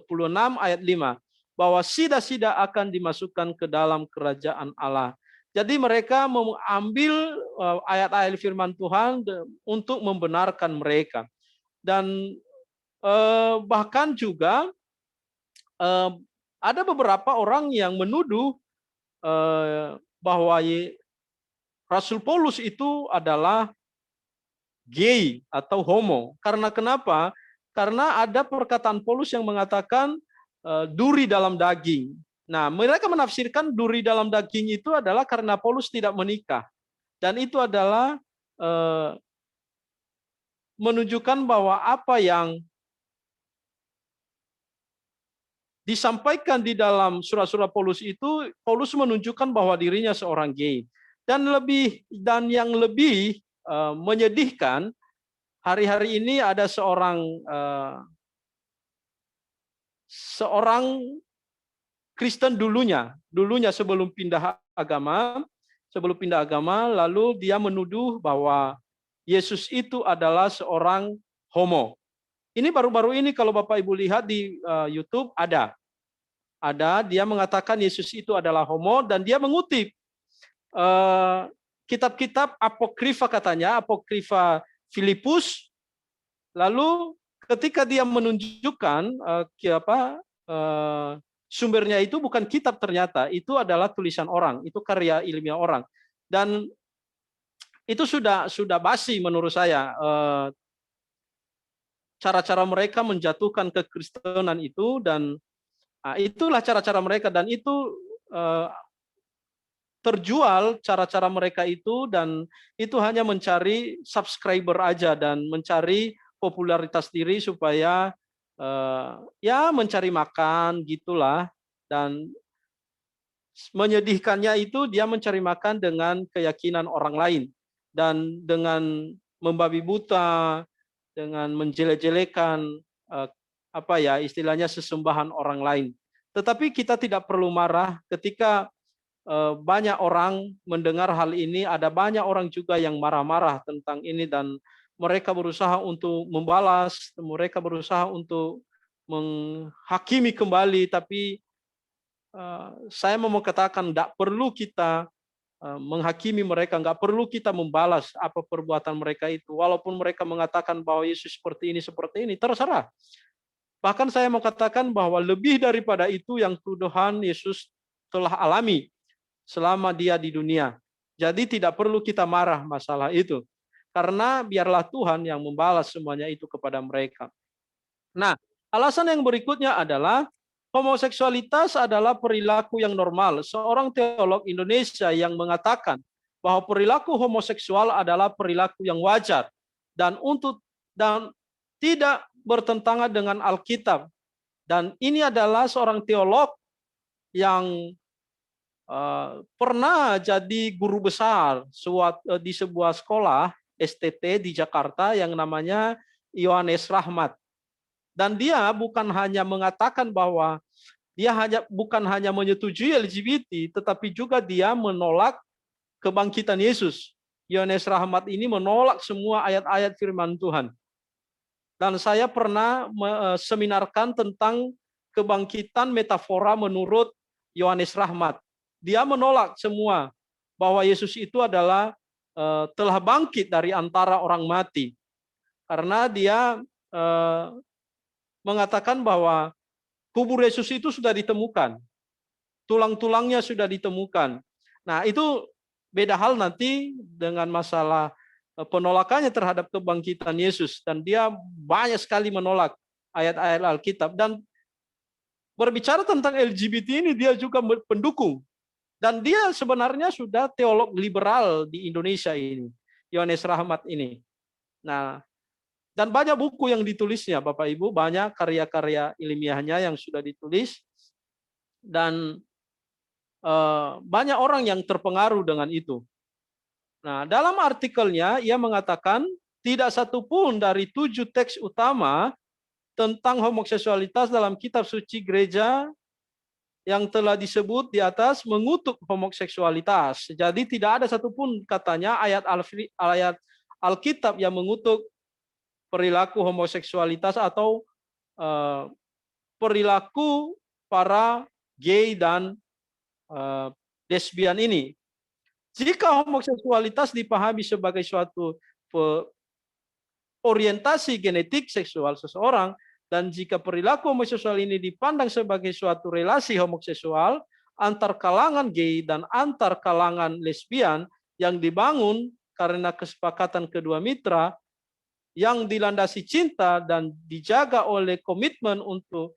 ayat 5 bahwa sida-sida akan dimasukkan ke dalam kerajaan Allah. Jadi mereka mengambil ayat-ayat firman Tuhan untuk membenarkan mereka. Dan bahkan juga ada beberapa orang yang menuduh bahwa Rasul Paulus itu adalah gay atau homo. Karena kenapa? Karena ada perkataan Paulus yang mengatakan duri dalam daging. Nah, mereka menafsirkan duri dalam daging itu adalah karena Paulus tidak menikah. Dan itu adalah menunjukkan bahwa apa yang disampaikan di dalam surat-surat Paulus itu, Paulus menunjukkan bahwa dirinya seorang gay. Dan yang lebih menyedihkan, hari-hari ini ada seorang Kristen dulunya sebelum pindah agama, lalu dia menuduh bahwa Yesus itu adalah seorang homo. Ini baru-baru ini kalau Bapak Ibu lihat di YouTube ada dia mengatakan Yesus itu adalah homo dan dia mengutip kitab-kitab apokrifa katanya, apokrifa Filipus. Lalu ketika dia menunjukkan sumbernya itu bukan kitab, ternyata itu adalah tulisan orang, itu karya ilmiah orang. Dan itu sudah basi menurut saya. Cara-cara mereka menjatuhkan kekristenan itu, dan itulah cara-cara mereka, dan itu terjual cara-cara mereka itu, dan itu hanya mencari subscriber aja dan mencari popularitas diri supaya ya mencari makan gitulah. Dan menyedihkannya itu dia mencari makan dengan keyakinan orang lain dan dengan membabi buta, dengan menjelek-jelekan istilahnya sesembahan orang lain. Tetapi kita tidak perlu marah ketika banyak orang mendengar hal ini. Ada banyak orang juga yang marah-marah tentang ini dan mereka berusaha untuk membalas, mereka berusaha untuk menghakimi kembali. Tapi saya mau katakan tidak perlu kita menghakimi mereka, nggak perlu kita membalas apa perbuatan mereka itu. Walaupun mereka mengatakan bahwa Yesus seperti ini, terserah. Bahkan saya mau katakan bahwa lebih daripada itu yang Tuhan Yesus telah alami selama dia di dunia. Jadi tidak perlu kita marah masalah itu. Karena biarlah Tuhan yang membalas semuanya itu kepada mereka. Nah, alasan yang berikutnya adalah homoseksualitas adalah perilaku yang normal. Seorang teolog Indonesia yang mengatakan bahwa perilaku homoseksual adalah perilaku yang wajar dan tidak bertentangan dengan Alkitab. Dan ini adalah seorang teolog yang pernah jadi guru besar di sebuah sekolah STT di Jakarta yang namanya Yohanes Rahmat. Dan dia bukan hanya mengatakan bahwa dia bukan hanya menyetujui LGBT, tetapi juga dia menolak kebangkitan Yesus. Yohanes Rahmat ini menolak semua ayat-ayat firman Tuhan. Dan saya pernah seminarkan tentang kebangkitan metafora menurut Yohanes Rahmat. Dia menolak semua bahwa Yesus itu adalah telah bangkit dari antara orang mati. Karena dia mengatakan bahwa kubur Yesus itu sudah ditemukan. Tulang-tulangnya sudah ditemukan. Nah, itu beda hal nanti dengan masalah penolakannya terhadap kebangkitan Yesus. Dan dia banyak sekali menolak ayat-ayat Alkitab. Dan berbicara tentang LGBT ini, dia juga pendukung. Dan dia sebenarnya sudah teolog liberal di Indonesia ini, Yohanes Rahmat ini. Nah, dan banyak buku yang ditulisnya, Bapak Ibu, banyak karya-karya ilmiahnya yang sudah ditulis. Dan banyak orang yang terpengaruh dengan itu. Nah, dalam artikelnya ia mengatakan tidak satu pun dari 7 teks utama tentang homoseksualitas dalam kitab suci gereja yang telah disebut di atas mengutuk homoseksualitas. Jadi tidak ada satupun katanya ayat Alkitab yang mengutuk perilaku homoseksualitas atau perilaku para gay dan lesbian ini. Jika homoseksualitas dipahami sebagai suatu orientasi genetik seksual seseorang, dan jika perilaku homoseksual ini dipandang sebagai suatu relasi homoseksual antar kalangan gay dan antar kalangan lesbian yang dibangun karena kesepakatan kedua mitra yang dilandasi cinta dan dijaga oleh komitmen untuk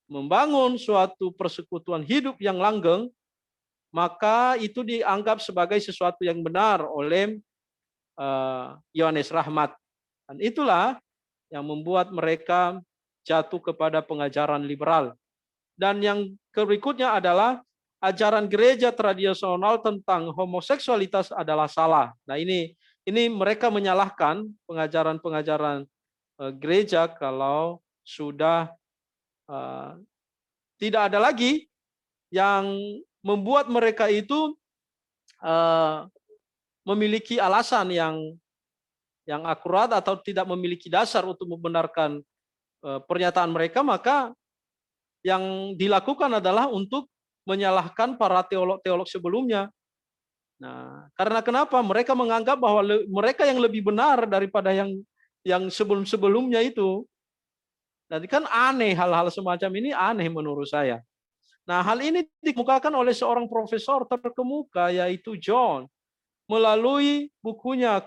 membangun suatu persekutuan hidup yang langgeng, maka itu dianggap sebagai sesuatu yang benar oleh Yohanes Rahmat. Dan itulah yang membuat mereka jatuh kepada pengajaran liberal. Dan yang berikutnya adalah ajaran gereja tradisional tentang homoseksualitas adalah salah. Nah, ini mereka menyalahkan pengajaran-pengajaran gereja kalau sudah tidak ada lagi yang membuat mereka itu memiliki alasan yang akurat atau tidak memiliki dasar untuk membenarkan pernyataan mereka, maka yang dilakukan adalah untuk menyalahkan para teolog-teolog sebelumnya. Nah, karena kenapa? Mereka menganggap bahwa mereka yang lebih benar daripada yang sebelum-sebelumnya itu. Jadi kan aneh, hal-hal semacam ini aneh menurut saya. Nah, hal ini dikemukakan oleh seorang profesor terkemuka yaitu John melalui bukunya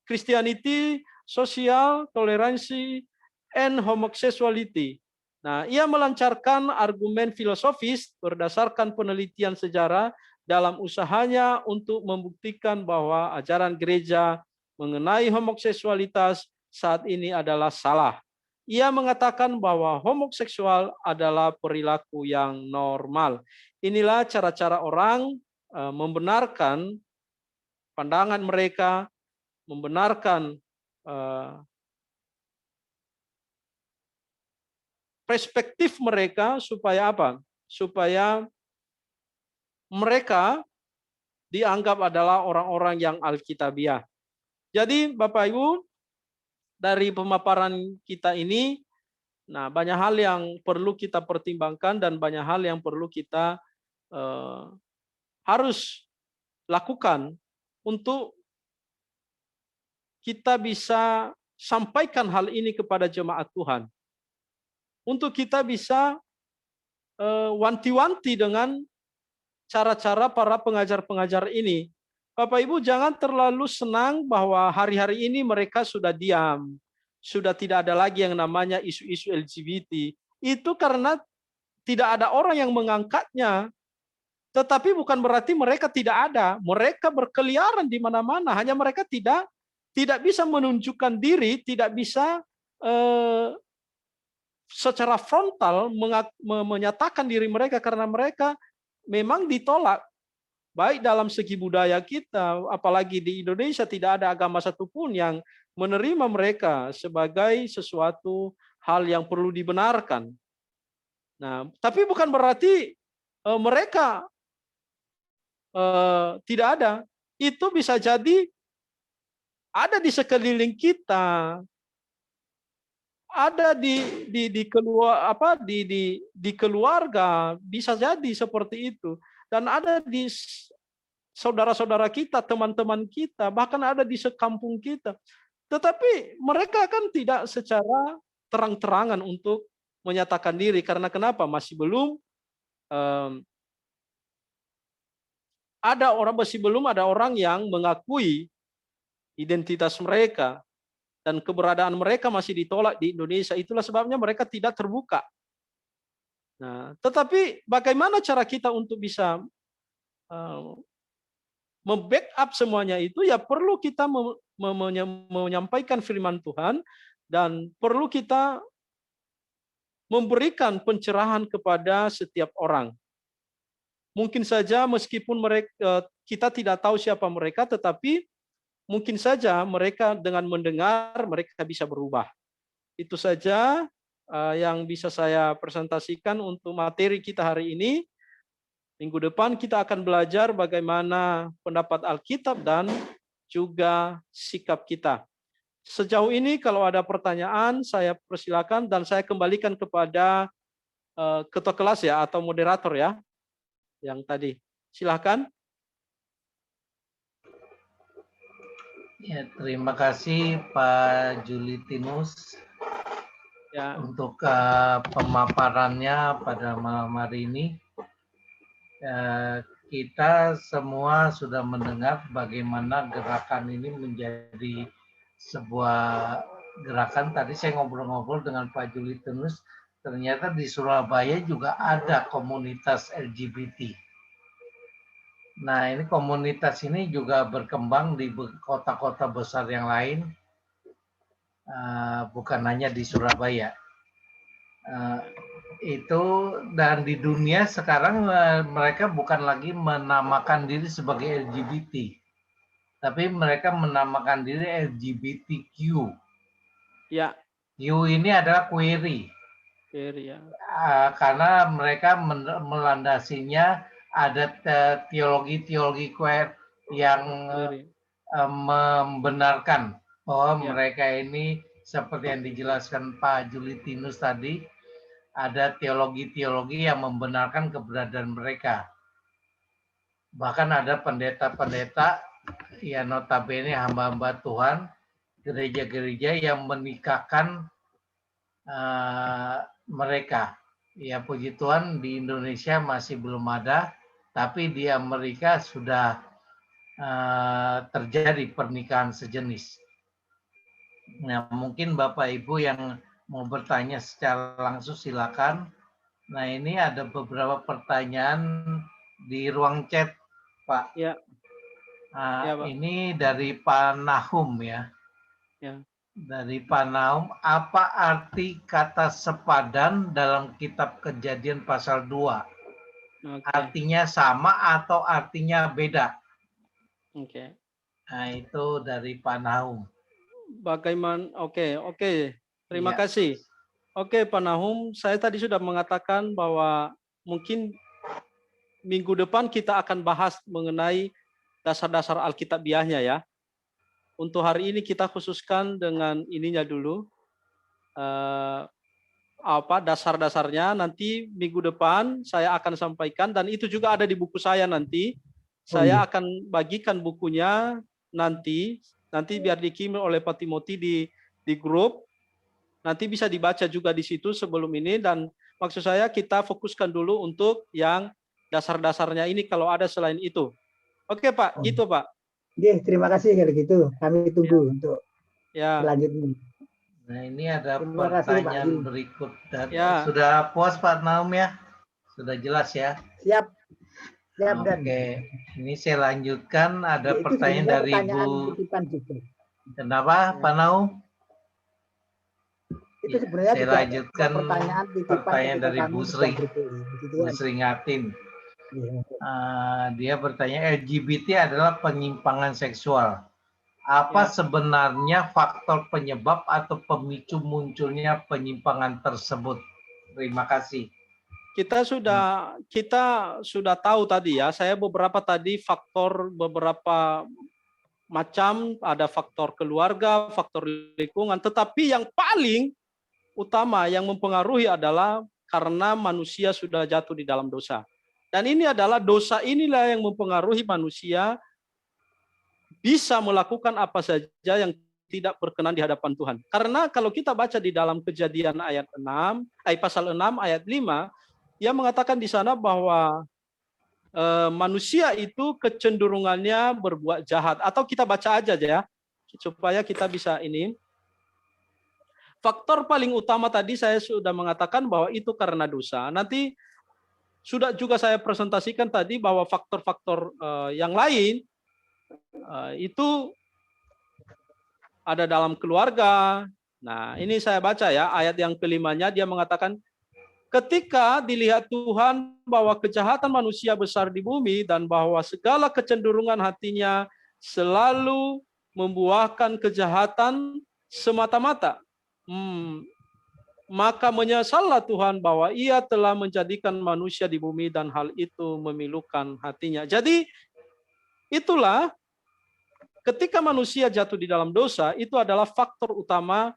Christianity, Social Tolerancy and Homosexuality. Nah, ia melancarkan argumen filosofis berdasarkan penelitian sejarah dalam usahanya untuk membuktikan bahwa ajaran gereja mengenai homoseksualitas saat ini adalah salah. Ia mengatakan bahwa homoseksual adalah perilaku yang normal. inilah cara-cara orang membenarkan pandangan mereka, membenarkan perspektif mereka supaya apa? Supaya mereka dianggap adalah orang-orang yang alkitabiah. Jadi Bapak Ibu, dari pemaparan kita ini, nah banyak hal yang perlu kita pertimbangkan dan banyak hal yang perlu kita harus lakukan untuk kita bisa sampaikan hal ini kepada jemaat Tuhan. Untuk kita bisa wanti-wanti dengan cara-cara para pengajar-pengajar ini. Bapak Ibu jangan terlalu senang bahwa hari-hari ini mereka sudah diam. Sudah tidak ada lagi yang namanya isu-isu LGBT. Itu karena tidak ada orang yang mengangkatnya. Tetapi bukan berarti mereka tidak ada. Mereka berkeliaran di mana-mana. Hanya mereka tidak bisa menunjukkan diri, tidak bisa secara frontal menyatakan diri mereka karena mereka memang ditolak. Baik dalam segi budaya kita, apalagi di Indonesia tidak ada agama satupun yang menerima mereka sebagai sesuatu hal yang perlu dibenarkan. Nah, tapi bukan berarti mereka tidak ada. Itu bisa jadi ada di sekeliling kita, ada di keluarga, bisa jadi seperti itu. Dan ada di saudara-saudara kita, teman-teman kita, bahkan ada di sekampung kita. Tetapi mereka kan tidak secara terang-terangan untuk menyatakan diri. Karena kenapa? Masih belum ada orang yang mengakui identitas mereka. Dan keberadaan mereka masih ditolak di Indonesia. Itulah sebabnya mereka tidak terbuka. Nah, tetapi bagaimana cara kita untuk bisa membackup semuanya itu? Ya perlu kita menyampaikan firman Tuhan dan perlu kita memberikan pencerahan kepada setiap orang. Mungkin saja meskipun kita tidak tahu siapa mereka, tetapi mungkin saja mereka dengan mendengar mereka bisa berubah. Itu saja yang bisa saya presentasikan untuk materi kita hari ini. Minggu depan kita akan belajar bagaimana pendapat Alkitab dan juga sikap kita. Sejauh ini kalau ada pertanyaan saya persilakan dan saya kembalikan kepada ketua kelas ya atau moderator ya yang tadi. Silakan. Ya, terima kasih Pak Julitinus Ya. untuk pemaparannya pada malam hari ini. Kita semua sudah mendengar bagaimana gerakan ini menjadi sebuah gerakan. Tadi saya ngobrol-ngobrol dengan Pak Julitinus, ternyata di Surabaya juga ada komunitas LGBT. Nah, ini komunitas ini juga berkembang di kota-kota besar yang lain, bukan hanya di Surabaya. Itu dan di dunia sekarang mereka bukan lagi menamakan diri sebagai LGBT, tapi mereka menamakan diri LGBTQ. Ya. Q ini adalah query. Ya. Karena mereka melandasinya ada teologi-teologi queer yang membenarkan bahwa mereka ini seperti yang dijelaskan Pak Julitinus tadi, ada teologi-teologi yang membenarkan keberadaan mereka. Bahkan ada pendeta-pendeta ya notabene hamba-hamba Tuhan, gereja-gereja yang menikahkan mereka. Ya puji Tuhan di Indonesia masih belum ada, tapi di Amerika sudah terjadi pernikahan sejenis. Nah, mungkin Bapak Ibu yang mau bertanya secara langsung silakan. Nah, ini ada beberapa pertanyaan di ruang chat, Pak. Ya. Pak. Ini dari Pak Nahum ya. Ya. Dari Pak Nahum, apa arti kata sepadan dalam kitab Kejadian pasal 2? Oke. Artinya sama atau artinya beda? Oke. Nah, itu dari Pak Nahum. Bagaimana? Oke. Terima Iya. kasih. Oke, Pak Nahum, saya tadi sudah mengatakan bahwa mungkin minggu depan kita akan bahas mengenai dasar-dasar Alkitabiahnya ya. Untuk hari ini kita khususkan dengan ininya dulu. Dasar-dasarnya nanti minggu depan saya akan sampaikan, dan itu juga ada di buku saya nanti. Saya akan bagikan bukunya nanti biar dikirim oleh Pak Timothy di grup. Nanti bisa dibaca juga di situ sebelum ini, dan maksud saya kita fokuskan dulu untuk yang dasar-dasarnya ini kalau ada selain itu. Oke Pak, gitu Pak. Oke, terima kasih kalau gitu. Kami tunggu untuk Ya. selanjutnya. Nah, ini ada Terima kasih, Pak pertanyaan Haji. berikut. Ya. Sudah puas Pak Nahum ya? Sudah jelas ya? Siap. Dan Oke, ini saya lanjutkan. Ada itu pertanyaan sebenarnya dari pertanyaan Bu. titipan juga. Kenapa Pak Nahum? Itu Ya, sebenarnya saya juga lanjutkan pertanyaan titipan pertanyaan ketika dari kami Bu sedang Sri. berkuliah. Gitu Bu kan. Sri Ngatin. Iya. Dia bertanya, LGBT adalah penyimpangan seksual. Apa Ya. sebenarnya faktor penyebab atau pemicu munculnya penyimpangan tersebut? Terima kasih. Kita sudah tahu tadi ya, saya beberapa macam, ada faktor keluarga, faktor lingkungan, tetapi yang paling utama yang mempengaruhi adalah karena manusia sudah jatuh di dalam dosa. Dan ini adalah dosa inilah yang mempengaruhi manusia bisa melakukan apa saja yang tidak berkenan di hadapan Tuhan. Karena kalau kita baca di dalam Kejadian pasal 6 ayat 5, dia mengatakan di sana bahwa manusia itu kecenderungannya berbuat jahat. Atau kita baca aja ya, supaya kita bisa ini. Faktor paling utama tadi saya sudah mengatakan bahwa itu karena dosa. Nanti sudah juga saya presentasikan tadi bahwa faktor-faktor yang lain itu ada dalam keluarga. Nah, ini saya baca ya, ayat yang kelimanya dia mengatakan, ketika dilihat Tuhan bahwa kejahatan manusia besar di bumi dan bahwa segala kecenderungan hatinya selalu membuahkan kejahatan semata-mata, maka menyesallah Tuhan bahwa Ia telah menjadikan manusia di bumi dan hal itu memilukan hatinya. Jadi itulah ketika manusia jatuh di dalam dosa, itu adalah faktor utama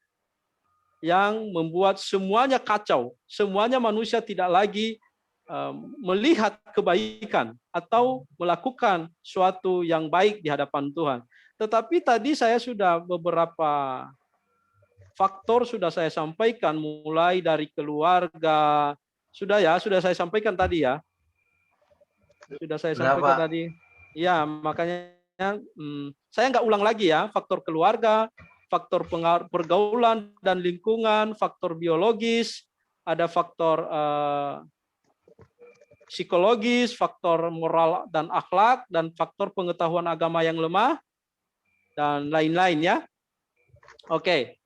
yang membuat semuanya kacau. Semuanya manusia tidak lagi melihat kebaikan atau melakukan suatu yang baik di hadapan Tuhan. Tetapi tadi saya sudah beberapa faktor sudah saya sampaikan, mulai dari keluarga. Sudah saya sampaikan tadi ya. Sudah saya sampaikan tadi. Ya, makanya saya nggak ulang lagi ya, faktor keluarga, faktor pergaulan dan lingkungan, faktor biologis, ada faktor psikologis, faktor moral dan akhlak, dan faktor pengetahuan agama yang lemah, dan lain-lain ya. Oke,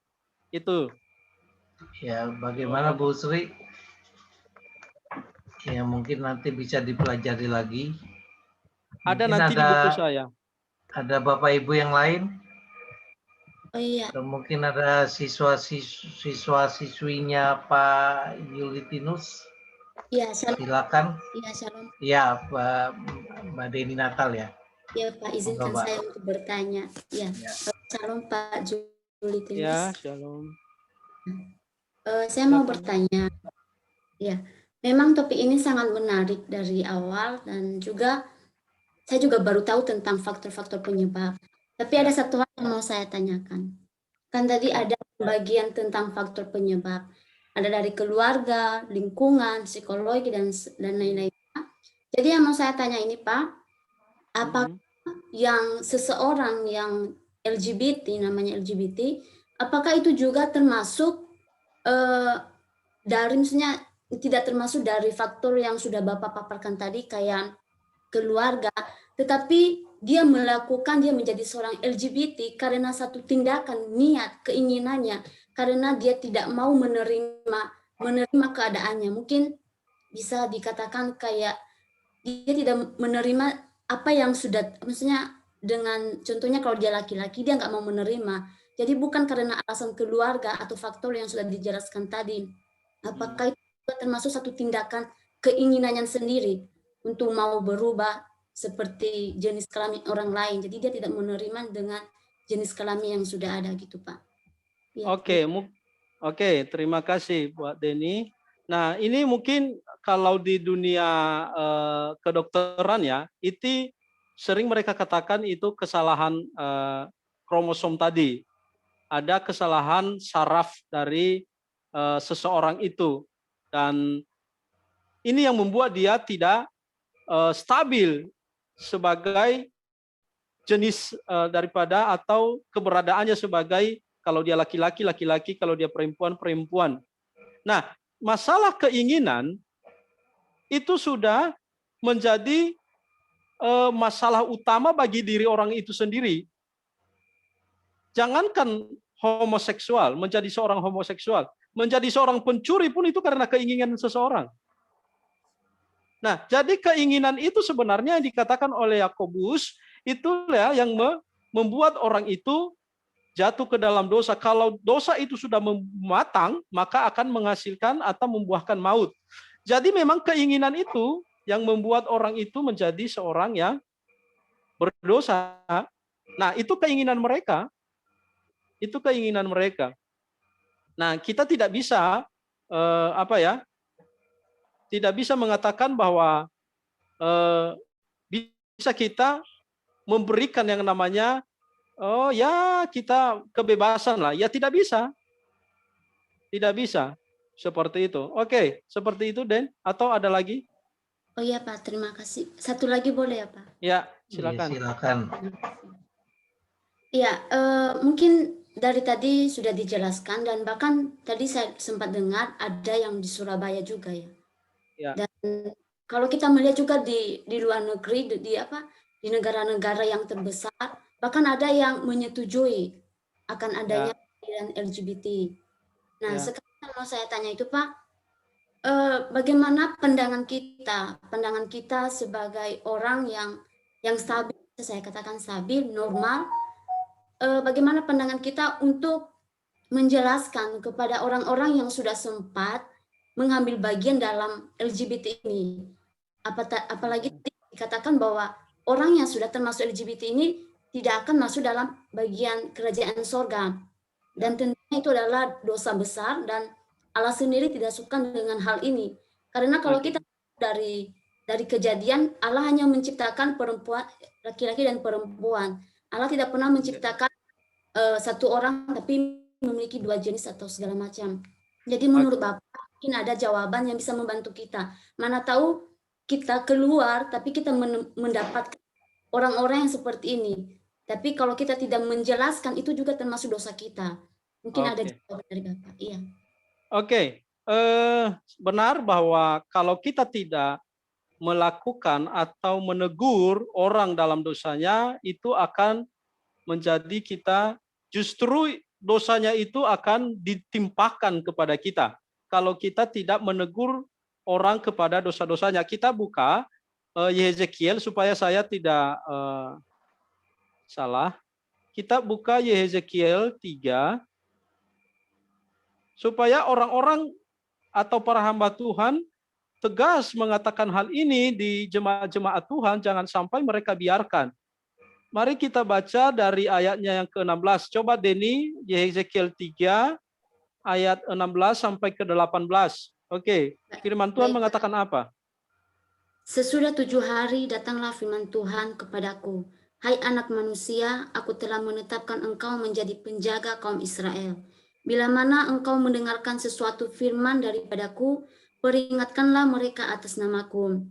itu. Ya, bagaimana Bu Sri? Ya, mungkin nanti bisa dipelajari lagi. Ada mungkin nanti di buku saya. Ada Bapak Ibu yang lain? Oh iya. Atau mungkin ada siswa-siswinya Pak Yulitinus? Iya, silakan. Iya, shalom. Iya, Mbak Deni Natal ya. Ya, Pak, izinkan saya untuk bertanya. Ya. Shalom Pak Julitinus. Ya, shalom. Saya mau bertanya. Ya, memang topik ini sangat menarik dari awal, dan juga saya juga baru tahu tentang faktor-faktor penyebab. Tapi ada satu hal yang mau saya tanyakan. Kan tadi ada bagian tentang faktor penyebab. Ada dari keluarga, lingkungan, psikologi, dan lain-lainnya. Jadi yang mau saya tanya ini Pak, apakah yang seseorang yang LGBT, namanya LGBT, apakah itu juga termasuk dari, misalnya tidak termasuk dari faktor yang sudah Bapak paparkan tadi kayak keluarga, tetapi dia menjadi seorang LGBT karena satu tindakan, niat, keinginannya, karena dia tidak mau menerima keadaannya. Mungkin bisa dikatakan kayak dia tidak menerima apa yang sudah, maksudnya dengan contohnya kalau dia laki-laki dia nggak mau menerima. Jadi bukan karena alasan keluarga atau faktor yang sudah dijelaskan tadi. Apakah itu termasuk satu tindakan keinginannya sendiri untuk mau berubah seperti jenis kelamin orang lain. Jadi dia tidak menerima dengan jenis kelamin yang sudah ada gitu, Pak. Ya. Oke, terima kasih Buat Deni. Nah, ini mungkin kalau di dunia kedokteran ya, itu sering mereka katakan itu kesalahan kromosom tadi. Ada kesalahan saraf dari seseorang itu. Dan ini yang membuat dia tidak stabil sebagai jenis daripada atau keberadaannya sebagai kalau dia laki-laki, laki-laki, kalau dia perempuan, perempuan. Nah, masalah keinginan itu sudah menjadi masalah utama bagi diri orang itu sendiri. Jangankan homoseksual, menjadi seorang homoseksual, menjadi seorang pencuri pun itu karena keinginan seseorang. Nah, jadi keinginan itu sebenarnya yang dikatakan oleh Yakobus, itulah yang membuat orang itu jatuh ke dalam dosa. Kalau dosa itu sudah matang, maka akan menghasilkan atau membuahkan maut. Jadi memang keinginan itu yang membuat orang itu menjadi seorang yang berdosa. Nah, itu keinginan mereka. Itu keinginan mereka. Nah, kita tidak bisa tidak bisa mengatakan bahwa bisa kita memberikan yang namanya kita kebebasan lah. Ya tidak bisa. Tidak bisa. Seperti itu. Oke, seperti itu Den. Atau ada lagi? Oh iya Pak, terima kasih. Satu lagi boleh ya Pak? Ya, silakan. Ya, silakan. Iya, mungkin dari tadi sudah dijelaskan dan bahkan tadi saya sempat dengar ada yang di Surabaya juga ya. Ya. Dan kalau kita melihat juga di luar negeri di negara-negara yang terbesar bahkan ada yang menyetujui akan adanya pilihan LGBT. Nah, sekarang mau saya tanya itu Pak, bagaimana pandangan kita sebagai orang yang stabil, saya katakan stabil, normal, bagaimana pandangan kita untuk menjelaskan kepada orang-orang yang sudah sempat mengambil bagian dalam LGBT ini. Apalagi dikatakan bahwa orang yang sudah termasuk LGBT ini tidak akan masuk dalam bagian kerajaan sorga. Dan tentunya itu adalah dosa besar dan Allah sendiri tidak suka dengan hal ini. Karena kalau kita dari kejadian, Allah hanya menciptakan perempuan, laki-laki dan perempuan. Allah tidak pernah menciptakan satu orang tapi memiliki dua jenis atau segala macam. Jadi menurut Bapak mungkin ada jawaban yang bisa membantu kita. Mana tahu kita keluar tapi kita mendapatkan orang-orang yang seperti ini. Tapi kalau kita tidak menjelaskan itu juga termasuk dosa kita. Mungkin ada jawaban dari Bapak. Iya. Oke. Benar bahwa kalau kita tidak melakukan atau menegur orang dalam dosanya, itu akan menjadi kita justru dosanya itu akan ditimpakan kepada kita. Kalau kita tidak menegur orang kepada dosa-dosanya. Kita buka Yehezekiel supaya saya tidak salah. Kita buka Yehezekiel 3 supaya orang-orang atau para hamba Tuhan tegas mengatakan hal ini di jemaat-jemaat Tuhan, jangan sampai mereka biarkan. Mari kita baca dari ayatnya yang ke-16. Coba Deni, Yehezekiel 3 ayat 16 sampai ke 18. Oke, firman Tuhan mengatakan apa? Sesudah 7 hari datanglah firman Tuhan kepadaku. Hai anak manusia, aku telah menetapkan engkau menjadi penjaga kaum Israel. Bila mana engkau mendengarkan sesuatu firman daripadaku, peringatkanlah mereka atas namaku.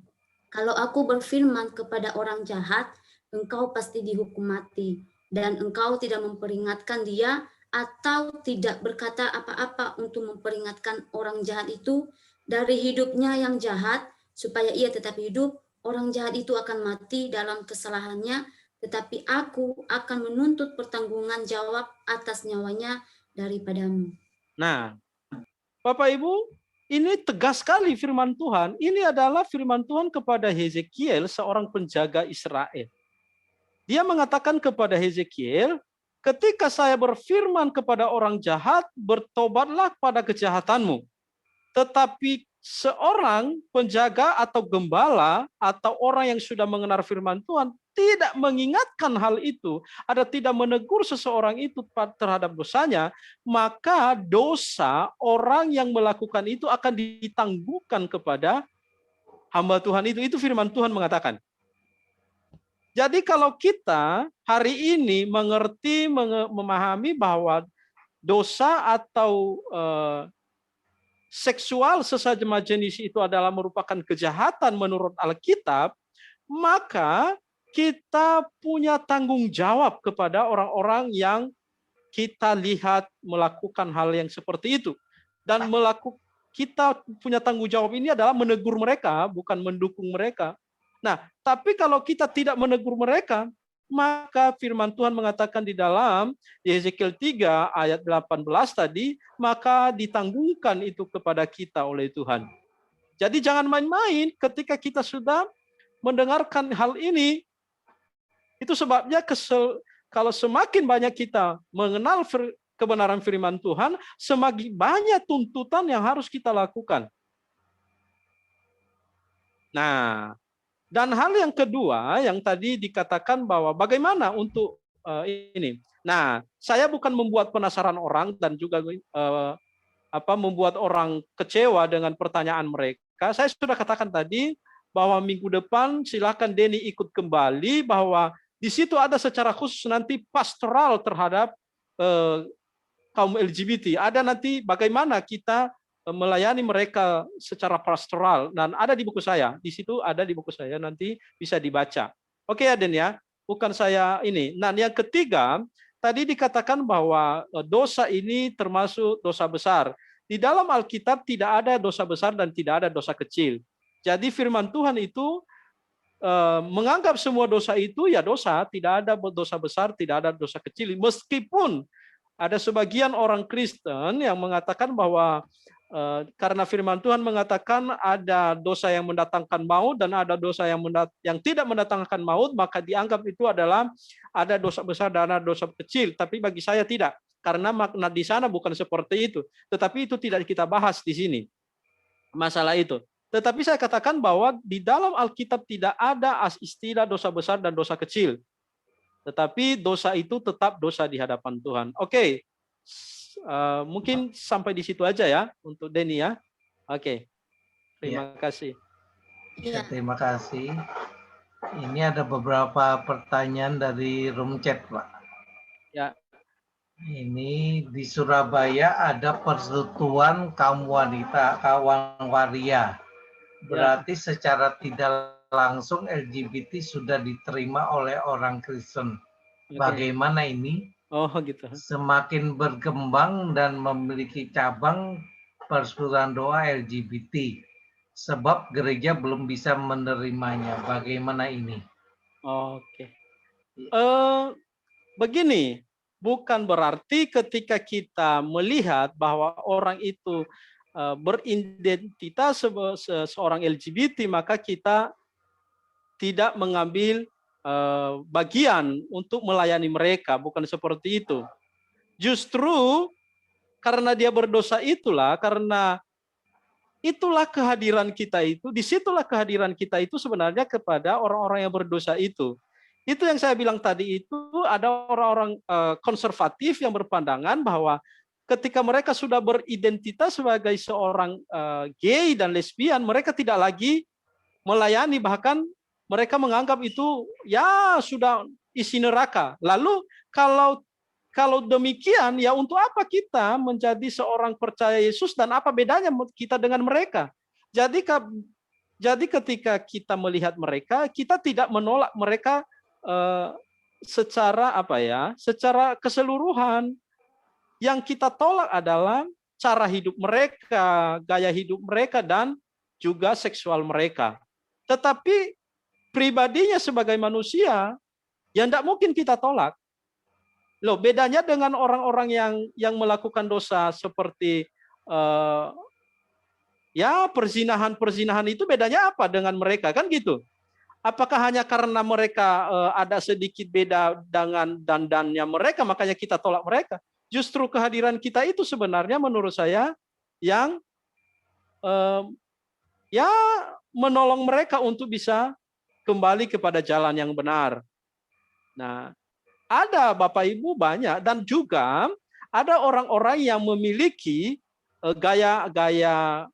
Kalau aku berfirman kepada orang jahat, engkau pasti dihukum mati. Dan engkau tidak memperingatkan dia atau tidak berkata apa-apa untuk memperingatkan orang jahat itu dari hidupnya yang jahat, supaya ia tetap hidup, orang jahat itu akan mati dalam kesalahannya, tetapi aku akan menuntut pertanggungan jawab atas nyawanya daripadamu. Nah, Bapak Ibu, ini tegas sekali firman Tuhan. Ini adalah firman Tuhan kepada Hezekiel, seorang penjaga Israel. Dia mengatakan kepada Hezekiel, ketika saya berfirman kepada orang jahat, bertobatlah pada kejahatanmu. Tetapi seorang penjaga atau gembala atau orang yang sudah mengenal firman Tuhan tidak mengingatkan hal itu, ada tidak menegur seseorang itu terhadap dosanya, maka dosa orang yang melakukan itu akan ditangguhkan kepada hamba Tuhan itu. Itu firman Tuhan mengatakan. Jadi kalau kita hari ini mengerti, memahami bahwa dosa atau seksual sesama jenis itu adalah merupakan kejahatan menurut Alkitab, maka kita punya tanggung jawab kepada orang-orang yang kita lihat melakukan hal yang seperti itu. Dan kita punya tanggung jawab ini adalah menegur mereka, bukan mendukung mereka. Nah, tapi kalau kita tidak menegur mereka, maka firman Tuhan mengatakan di dalam Yeskiel 3 ayat 18 tadi, maka ditanggungkan itu kepada kita oleh Tuhan. Jadi jangan main-main ketika kita sudah mendengarkan hal ini. Itu sebabnya kalau semakin banyak kita mengenal kebenaran firman Tuhan, semakin banyak tuntutan yang harus kita lakukan. Nah, dan hal yang kedua yang tadi dikatakan bahwa bagaimana untuk ini. Nah, saya bukan membuat penasaran orang dan juga membuat orang kecewa dengan pertanyaan mereka. Saya sudah katakan tadi bahwa minggu depan silakan Denny ikut kembali, bahwa di situ ada secara khusus nanti pastoral terhadap kaum LGBT. Ada nanti bagaimana kita melayani mereka secara pastoral, dan ada di buku saya. Di situ ada di buku saya, nanti bisa dibaca. Oke ya, Den ya, bukan saya ini. Nah, yang ketiga, tadi dikatakan bahwa dosa ini termasuk dosa besar. Di dalam Alkitab tidak ada dosa besar dan tidak ada dosa kecil. Jadi firman Tuhan itu menganggap semua dosa itu ya dosa, tidak ada dosa besar, tidak ada dosa kecil. Meskipun ada sebagian orang Kristen yang mengatakan bahwa karena firman Tuhan mengatakan ada dosa yang mendatangkan maut dan ada dosa yang tidak mendatangkan maut, maka dianggap itu adalah ada dosa besar dan ada dosa kecil. Tapi bagi saya tidak, karena makna di sana bukan seperti itu. Tetapi itu tidak kita bahas di sini, masalah itu. Tetapi saya katakan bahwa di dalam Alkitab tidak ada istilah dosa besar dan dosa kecil. Tetapi dosa itu tetap dosa di hadapan Tuhan. Oke. Mungkin sampai di situ aja ya untuk Denny ya. Oke. Terima kasih. Ya, terima kasih. Ini ada beberapa pertanyaan dari room chat, Pak. Ya. Ini di Surabaya ada persekutuan kaum wanita, kawan waria. Berarti secara tidak langsung LGBT sudah diterima oleh orang Kristen. Bagaimana ini? Oh gitu. Semakin berkembang dan memiliki cabang persekutuan doa LGBT, sebab gereja belum bisa menerimanya. Bagaimana ini? Oke. Begini, bukan berarti ketika kita melihat bahwa orang itu beridentitas seorang LGBT, maka kita tidak mengambil bagian untuk melayani mereka, bukan seperti itu. Justru karena dia berdosa itulah kehadiran kita itu, disitulah kehadiran kita itu sebenarnya kepada orang-orang yang berdosa itu. Itu yang saya bilang tadi, itu ada orang-orang konservatif yang berpandangan bahwa ketika mereka sudah beridentitas sebagai seorang gay dan lesbian, mereka tidak lagi melayani, bahkan mereka menganggap itu ya sudah isi neraka. Lalu kalau demikian, ya untuk apa kita menjadi seorang percaya Yesus dan apa bedanya kita dengan mereka? Jadi ketika kita melihat mereka, kita tidak menolak mereka secara secara keseluruhan. Yang kita tolak adalah cara hidup mereka, gaya hidup mereka, dan juga seksual mereka. Tetapi pribadinya sebagai manusia, yang tidak mungkin kita tolak. Loh, bedanya dengan orang-orang yang melakukan dosa seperti Ya, perzinahan itu bedanya apa dengan mereka, kan gitu? Apakah hanya karena mereka ada sedikit beda dengan dandannya mereka, makanya kita tolak mereka? Justru kehadiran kita itu sebenarnya menurut saya yang ya menolong mereka untuk bisa kembali kepada jalan yang benar. Nah, ada Bapak Ibu banyak, dan juga ada orang-orang yang memiliki gaya-gaya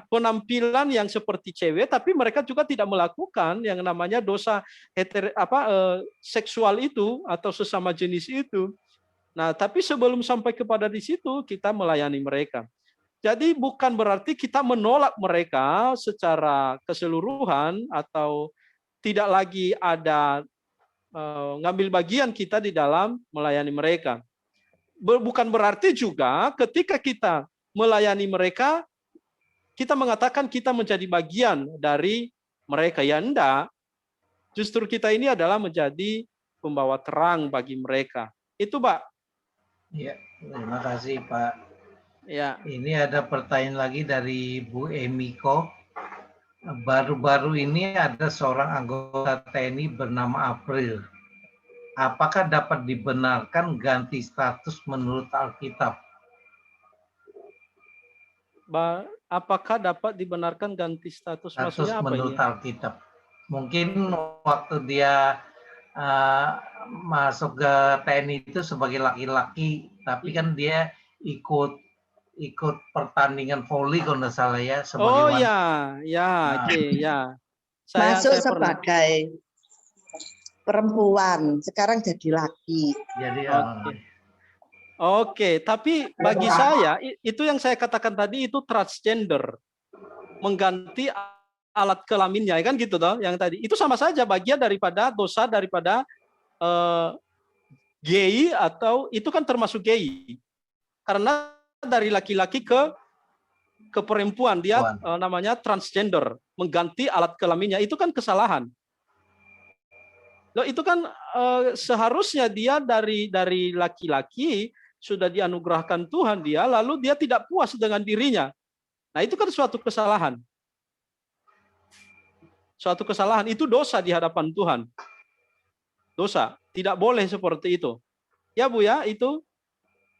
penampilan yang seperti cewek, tapi mereka juga tidak melakukan yang namanya dosa seksual itu atau sesama jenis itu. Nah, tapi sebelum sampai kepada di situ, kita melayani mereka. Jadi bukan berarti kita menolak mereka secara keseluruhan atau tidak lagi ada ngambil bagian kita di dalam melayani mereka. Bukan berarti juga ketika kita melayani mereka, kita mengatakan kita menjadi bagian dari mereka. Ya enggak. Justru kita ini adalah menjadi pembawa terang bagi mereka. Itu, Pak. Ya, terima kasih, Pak. Ya. Ini ada pertanyaan lagi dari Bu Emiko. Baru-baru ini ada seorang anggota TNI bernama April. Apakah dapat dibenarkan ganti status menurut Alkitab? Apakah dapat dibenarkan ganti status? Maksudnya apa menurut ini? Alkitab. Mungkin waktu dia masuk ke TNI itu sebagai laki-laki, tapi kan dia ikut pertandingan voli kalau nggak salah ya. Oh ya, oke, ya. Masuk sebagai perempuan, sekarang jadi laki. Jadi Oke, tapi bagi saya itu yang saya katakan tadi itu transgender, mengganti alat kelaminnya, kan gitu toh? Yang tadi itu sama saja bagian daripada dosa daripada gay, atau itu kan termasuk gay, karena dari laki-laki ke perempuan dia namanya transgender, mengganti alat kelaminnya, itu kan kesalahan. Loh, itu kan seharusnya dia dari laki-laki sudah dianugerahkan Tuhan dia, lalu dia tidak puas dengan dirinya. Nah, itu kan suatu kesalahan. Suatu kesalahan, itu dosa di hadapan Tuhan. Dosa, tidak boleh seperti itu. Ya Bu ya, itu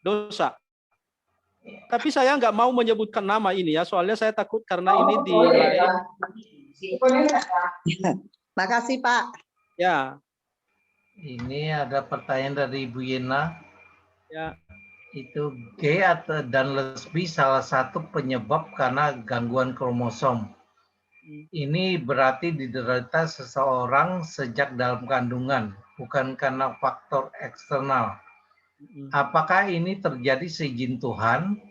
dosa. Tapi saya nggak mau menyebutkan nama ini ya, soalnya saya takut karena ini di Makasih Pak. Ya. Ini ada pertanyaan dari Ibu Yena. Ya. Itu gay dan lesbi salah satu penyebab karena gangguan kromosom. Ini berarti diderita seseorang sejak dalam kandungan, bukan karena faktor eksternal. Apakah ini terjadi seizin Tuhan?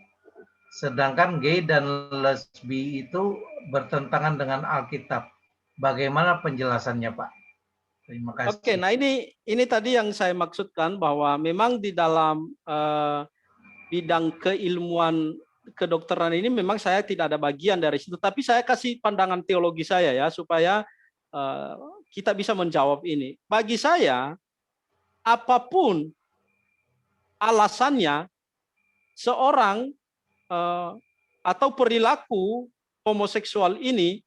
Sedangkan gay dan lesbi itu bertentangan dengan Alkitab. Bagaimana penjelasannya, Pak? Terima kasih. Oke, nah ini tadi yang saya maksudkan, bahwa memang di dalam bidang keilmuan kedokteran ini memang saya tidak ada bagian dari situ, tapi saya kasih pandangan teologi saya ya, supaya kita bisa menjawab ini. Bagi saya, apapun alasannya, seorang atau perilaku homoseksual ini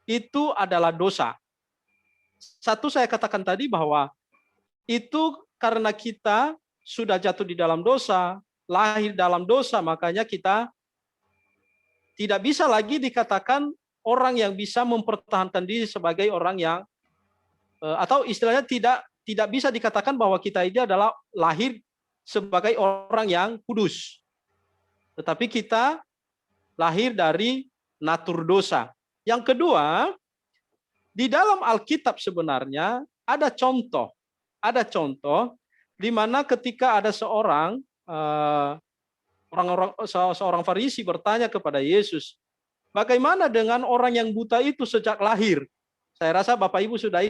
itu adalah dosa. Satu, saya katakan tadi bahwa itu karena kita sudah jatuh di dalam dosa, lahir dalam dosa, makanya kita tidak bisa lagi dikatakan orang yang bisa mempertahankan diri sebagai orang yang atau istilahnya tidak bisa dikatakan bahwa kita ini adalah lahir sebagai orang yang kudus. Tetapi kita lahir dari natur dosa. Yang kedua, di dalam Alkitab sebenarnya ada contoh di mana ketika ada seorang Farisi bertanya kepada Yesus, bagaimana dengan orang yang buta itu sejak lahir? Saya rasa Bapak Ibu sudah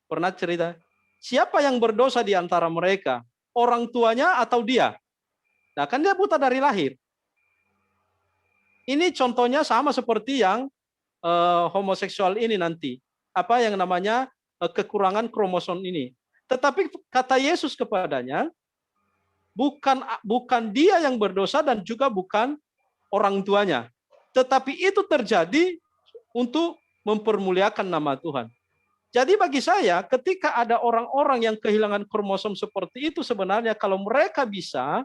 pernah cerita. Siapa yang berdosa di antara mereka? Orang tuanya atau dia? Nah, kan dia buta dari lahir. Ini contohnya sama seperti yang homoseksual ini nanti. Apa yang namanya kekurangan kromosom ini. Tetapi kata Yesus kepadanya, bukan dia yang berdosa dan juga bukan orang tuanya. Tetapi itu terjadi untuk mempermuliakan nama Tuhan. Jadi bagi saya, ketika ada orang-orang yang kehilangan kromosom seperti itu, sebenarnya kalau mereka bisa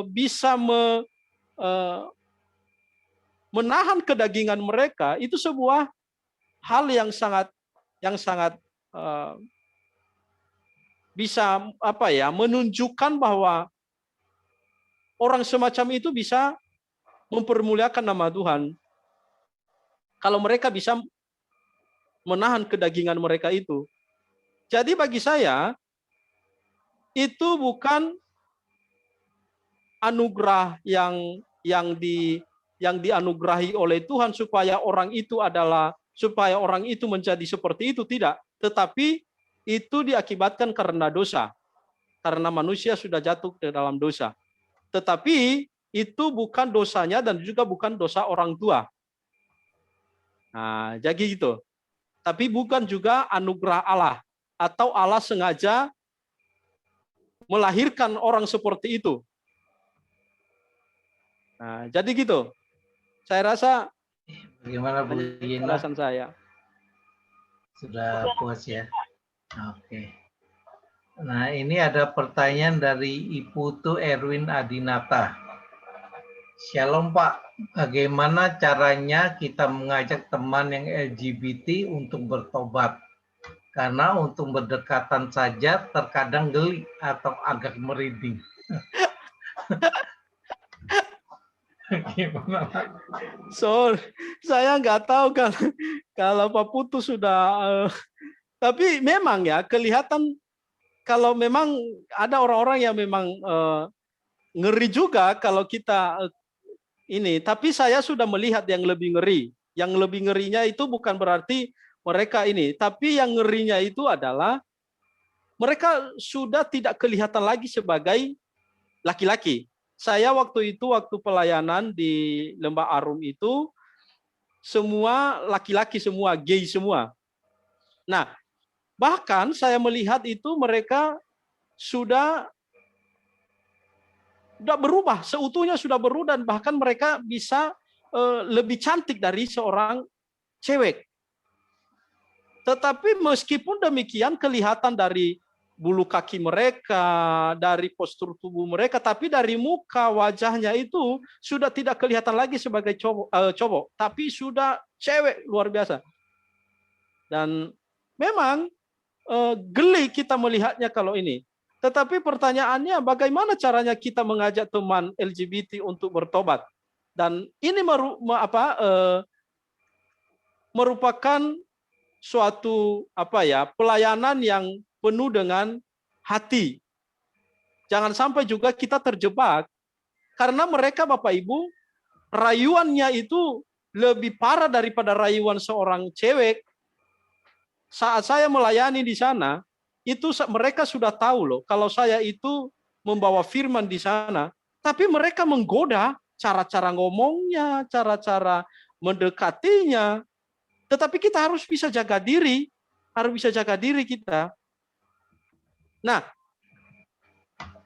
bisa menahan kedagingan mereka, itu sebuah hal yang sangat bisa menunjukkan bahwa orang semacam itu bisa mempermuliakan nama Tuhan. Kalau mereka bisa menahan kedagingan mereka itu. Jadi bagi saya, itu bukan anugerah yang dianugerahi oleh Tuhan supaya orang itu menjadi seperti itu, tidak. Tetapi itu diakibatkan karena dosa. Karena manusia sudah jatuh ke dalam dosa. Tetapi itu bukan dosanya dan juga bukan dosa orang tua. Nah, jadi gitu. Tapi bukan juga anugerah Allah atau Allah sengaja melahirkan orang seperti itu. Nah, jadi gitu. Saya rasa Bagaimana Bu Yena? Penjelasan saya. Sudah puas ya? Oke. Nah, ini ada pertanyaan dari Iputu Erwin Adinata. Shalom Pak, bagaimana caranya kita mengajak teman yang LGBT untuk bertobat? Karena untuk berdekatan saja terkadang geli atau agak merinding. Gimana Pak? So, saya nggak tahu kalau Pak Putu sudah, tapi memang ya kelihatan kalau memang ada orang-orang yang memang ngeri juga kalau kita ini. Tapi saya sudah melihat yang lebih ngeri. Yang lebih ngerinya itu bukan berarti mereka ini, tapi yang ngerinya itu adalah mereka sudah tidak kelihatan lagi sebagai laki-laki. Saya waktu pelayanan di Lembah Arum itu, semua laki-laki semua, gay semua. Nah, bahkan saya melihat itu mereka sudah berubah, seutuhnya sudah berubah, dan bahkan mereka bisa lebih cantik dari seorang cewek. Tetapi meskipun demikian kelihatan dari bulu kaki mereka, dari postur tubuh mereka, tapi dari muka wajahnya itu sudah tidak kelihatan lagi sebagai cowok, tapi sudah cewek luar biasa. Dan memang geli kita melihatnya kalau ini. Tetapi pertanyaannya bagaimana caranya kita mengajak teman LGBT untuk bertobat? Dan ini merupakan suatu pelayanan yang penuh dengan hati. Jangan sampai juga kita terjebak karena mereka Bapak Ibu rayuannya itu lebih parah daripada rayuan seorang cewek. Saat saya melayani di sana, itu mereka sudah tahu loh kalau saya itu membawa firman di sana, tapi mereka menggoda cara-cara ngomongnya, cara-cara mendekatinya. Tetapi kita harus bisa jaga diri, kita. Nah,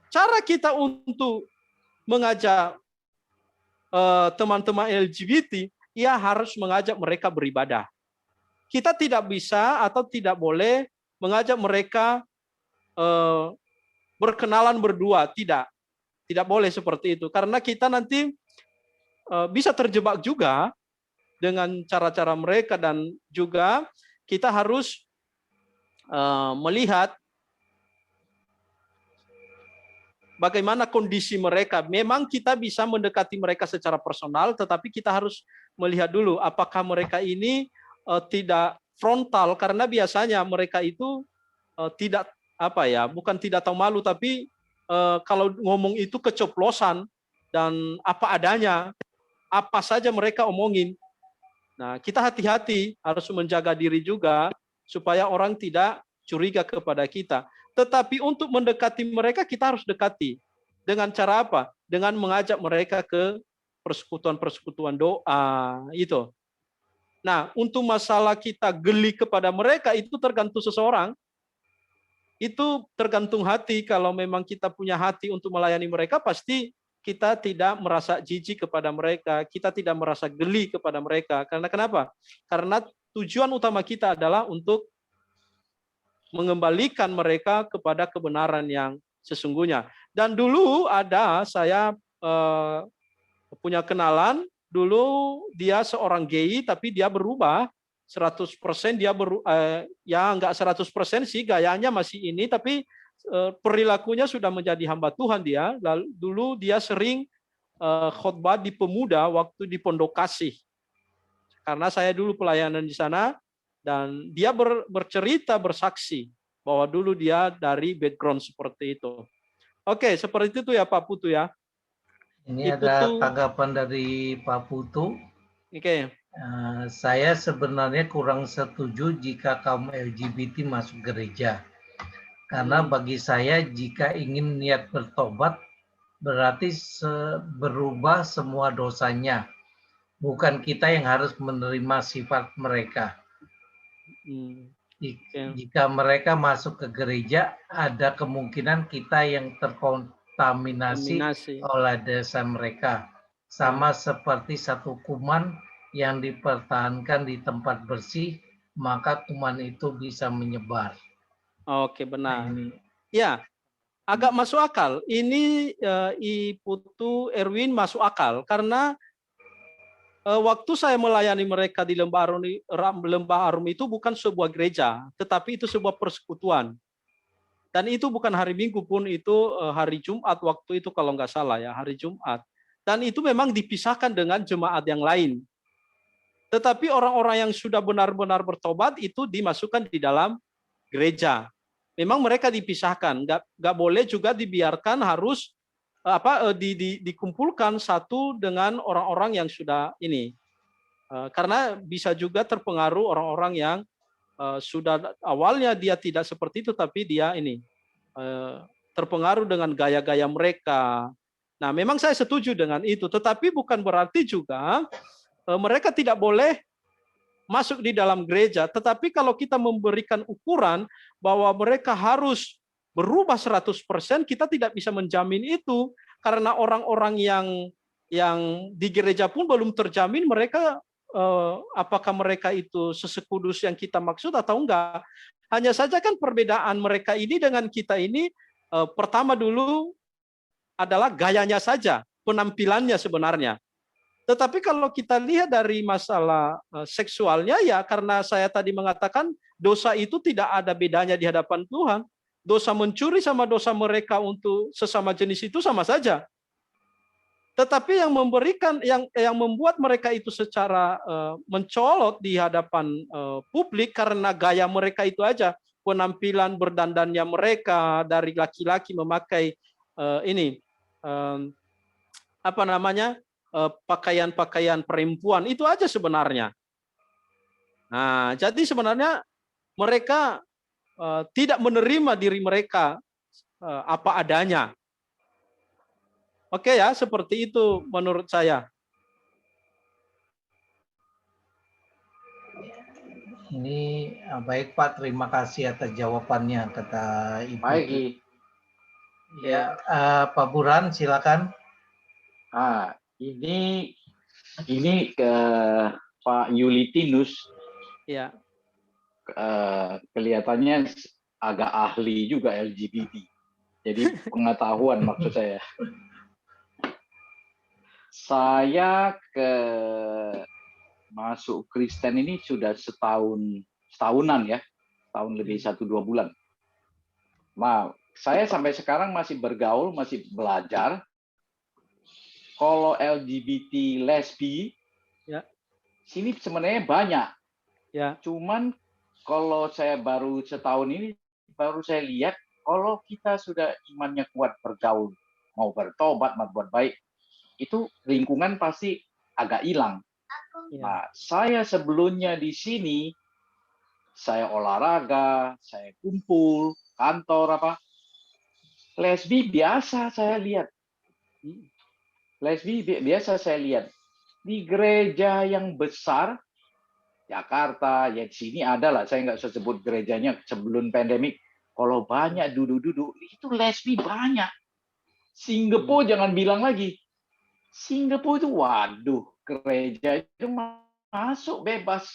cara kita untuk mengajak teman-teman LGBT, ia harus mengajak mereka beribadah. Kita tidak bisa atau tidak boleh mengajak mereka berkenalan berdua, tidak boleh seperti itu, karena kita nanti bisa terjebak juga dengan cara-cara mereka, dan juga kita harus melihat bagaimana kondisi mereka. Memang kita bisa mendekati mereka secara personal, tetapi kita harus melihat dulu apakah mereka ini tidak frontal, karena biasanya mereka itu bukan tidak tahu malu, tapi kalau ngomong itu keceplosan dan apa adanya, apa saja mereka omongin. Nah, kita hati-hati, harus menjaga diri juga supaya orang tidak curiga kepada kita. Tetapi untuk mendekati mereka, kita harus dekati. Dengan cara apa? Dengan mengajak mereka ke persekutuan-persekutuan doa, itu. Nah, untuk masalah kita geli kepada mereka, itu tergantung seseorang. Itu tergantung hati. Kalau memang kita punya hati untuk melayani mereka, pasti kita tidak merasa jijik kepada mereka, kita tidak merasa geli kepada mereka. Karena kenapa? Karena tujuan utama kita adalah untuk mengembalikan mereka kepada kebenaran yang sesungguhnya. Dan dulu saya punya kenalan, dulu dia seorang gay, tapi dia berubah 100%, ya enggak 100% sih, gayanya masih ini, tapi perilakunya sudah menjadi hamba Tuhan dia. Lalu dulu dia sering khotbah di pemuda waktu di Pondok Kasih. Karena saya dulu pelayanan di sana, dan dia bercerita, bersaksi bahwa dulu dia dari background seperti itu. Oke, seperti itu ya Pak Putu ya. Ini ada tanggapan dari Pak Putu. Oke. Saya sebenarnya kurang setuju jika kaum LGBT masuk gereja. Karena bagi saya jika ingin niat bertobat, berarti berubah semua dosanya. Bukan kita yang harus menerima sifat mereka. Jika mereka masuk ke gereja, ada kemungkinan kita yang terkontaminasi oleh dosa mereka. Sama seperti satu kuman yang dipertahankan di tempat bersih, maka kuman itu bisa menyebar. Oke, benar. Ya, agak masuk akal. Ini Putu Erwin masuk akal karena waktu saya melayani mereka di Lembah Arum itu bukan sebuah gereja, tetapi itu sebuah persekutuan. Dan itu bukan hari Minggu pun, itu hari Jumat waktu itu kalau nggak salah ya, hari Jumat. Dan itu memang dipisahkan dengan jemaat yang lain. Tetapi orang-orang yang sudah benar-benar bertobat itu dimasukkan di dalam gereja. Memang mereka dipisahkan, nggak boleh juga dibiarkan harus dikumpulkan satu dengan orang-orang yang sudah ini, karena bisa juga terpengaruh orang-orang yang sudah awalnya dia tidak seperti itu, tapi dia ini terpengaruh dengan gaya-gaya mereka. Nah, memang saya setuju dengan itu, tetapi bukan berarti juga mereka tidak boleh masuk di dalam gereja, tetapi kalau kita memberikan ukuran bahwa mereka harus berubah 100%, kita tidak bisa menjamin itu, karena orang-orang yang di gereja pun belum terjamin mereka apakah mereka itu sesekudus yang kita maksud atau enggak. Hanya saja kan perbedaan mereka ini dengan kita ini, pertama dulu adalah gayanya saja, penampilannya sebenarnya. Tetapi kalau kita lihat dari masalah seksualnya, ya karena saya tadi mengatakan dosa itu tidak ada bedanya di hadapan Tuhan. Dosa mencuri sama dosa mereka untuk sesama jenis itu sama saja. Tetapi yang memberikan, yang membuat mereka itu secara mencolok di hadapan publik karena gaya mereka itu aja, penampilan berdandannya mereka, dari laki-laki memakai pakaian-pakaian perempuan, itu aja sebenarnya. Nah, jadi sebenarnya mereka tidak menerima diri mereka apa adanya. Oke ya, seperti itu menurut saya. Ini baik Pak, terima kasih atas jawabannya, kata Ibu. Baik. Ya, Pak Burhan silakan. Ini ke Pak Yulitinus. Ya. Kelihatannya agak ahli juga LGBT. Jadi pengetahuan maksud saya. Saya masuk Kristen ini sudah setahunan ya, tahun lebih 1-2 bulan. Saya sampai sekarang masih bergaul, masih belajar. Kalau LGBT lesbi, ya, sini sebenarnya banyak. Ya. Cuman kalau saya baru setahun ini, baru saya lihat kalau kita sudah imannya kuat bergaul, mau bertobat, mau buat baik, itu lingkungan pasti agak hilang. Ya. Nah, saya sebelumnya di sini, saya olahraga, saya kumpul, kantor lesbi biasa saya lihat. Lesbi biasa saya lihat. Di gereja yang besar, Jakarta, ya di sini ada lah, saya nggak usah sebut gerejanya sebelum pandemik. Kalau banyak duduk-duduk, itu lesbi banyak. Singapura jangan bilang lagi. Singapura itu, waduh, gereja itu masuk bebas.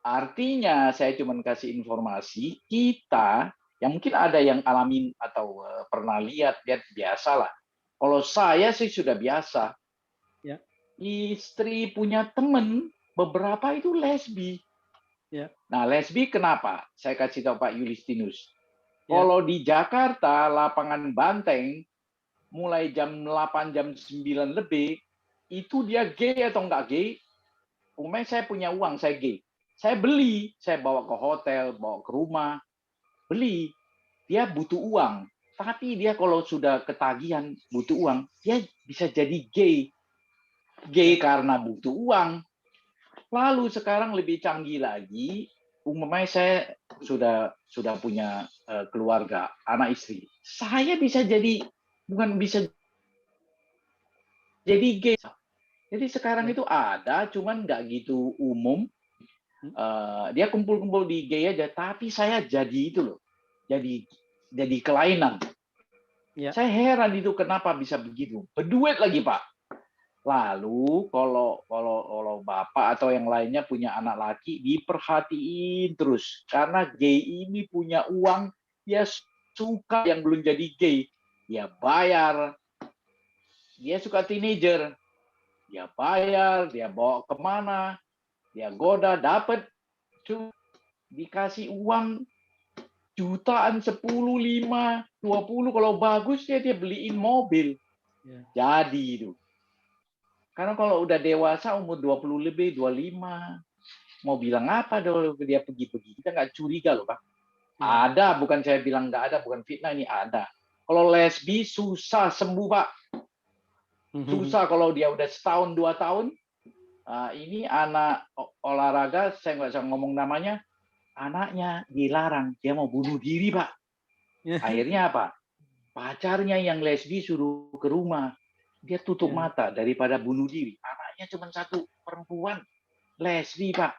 Artinya saya cuma kasih informasi, kita, yang mungkin ada yang alamin atau pernah lihat biasalah. Kalau saya sih sudah biasa. Ya. Istri punya temen, beberapa itu lesbi. Ya. Nah, lesbi kenapa? Saya kasih tahu Pak Yulistinus. Ya. Kalau di Jakarta, lapangan Banteng, mulai jam 8, jam 9 lebih, itu dia gay atau enggak gay, umpamanya saya punya uang, saya gay. Saya beli, saya bawa ke hotel, bawa ke rumah, beli. Dia butuh uang. Tapi dia kalau sudah ketagihan, butuh uang, dia bisa jadi gay. Gay karena butuh uang. Lalu sekarang lebih canggih lagi, umpamanya saya sudah punya keluarga, anak istri. Saya bisa jadi, bukan bisa jadi gay. Jadi sekarang itu ada, cuman nggak gitu umum. Dia kumpul-kumpul di gay aja, tapi saya jadi itu loh, jadi kelainan. Ya. Saya heran itu kenapa bisa begitu. Berduet lagi Pak. Lalu kalau bapak atau yang lainnya punya anak laki, diperhatiin terus karena gay ini punya uang, dia suka yang belum jadi gay, dia bayar. Dia suka teenager, dia bayar, dia bawa kemana, dia goda, dapat, dikasih uang jutaan, 10, 5, 20, kalau bagus dia beliin mobil. Jadi itu. Karena kalau udah dewasa, umur 20 lebih, 25, mau bilang apa kalau dia pergi-pergi? Kita nggak curiga loh, Pak. Ada, bukan saya bilang nggak ada, bukan fitnah, ini ada. Kalau lesbi susah sembuh, Pak. Susah kalau dia udah setahun, 2 tahun. Ini anak olahraga, saya nggak usah ngomong namanya, anaknya dilarang, dia mau bunuh diri, Pak. Akhirnya apa? Pacarnya yang lesbi suruh ke rumah. Dia tutup mata daripada bunuh diri. Anaknya cuma 1 perempuan, lesbi, Pak.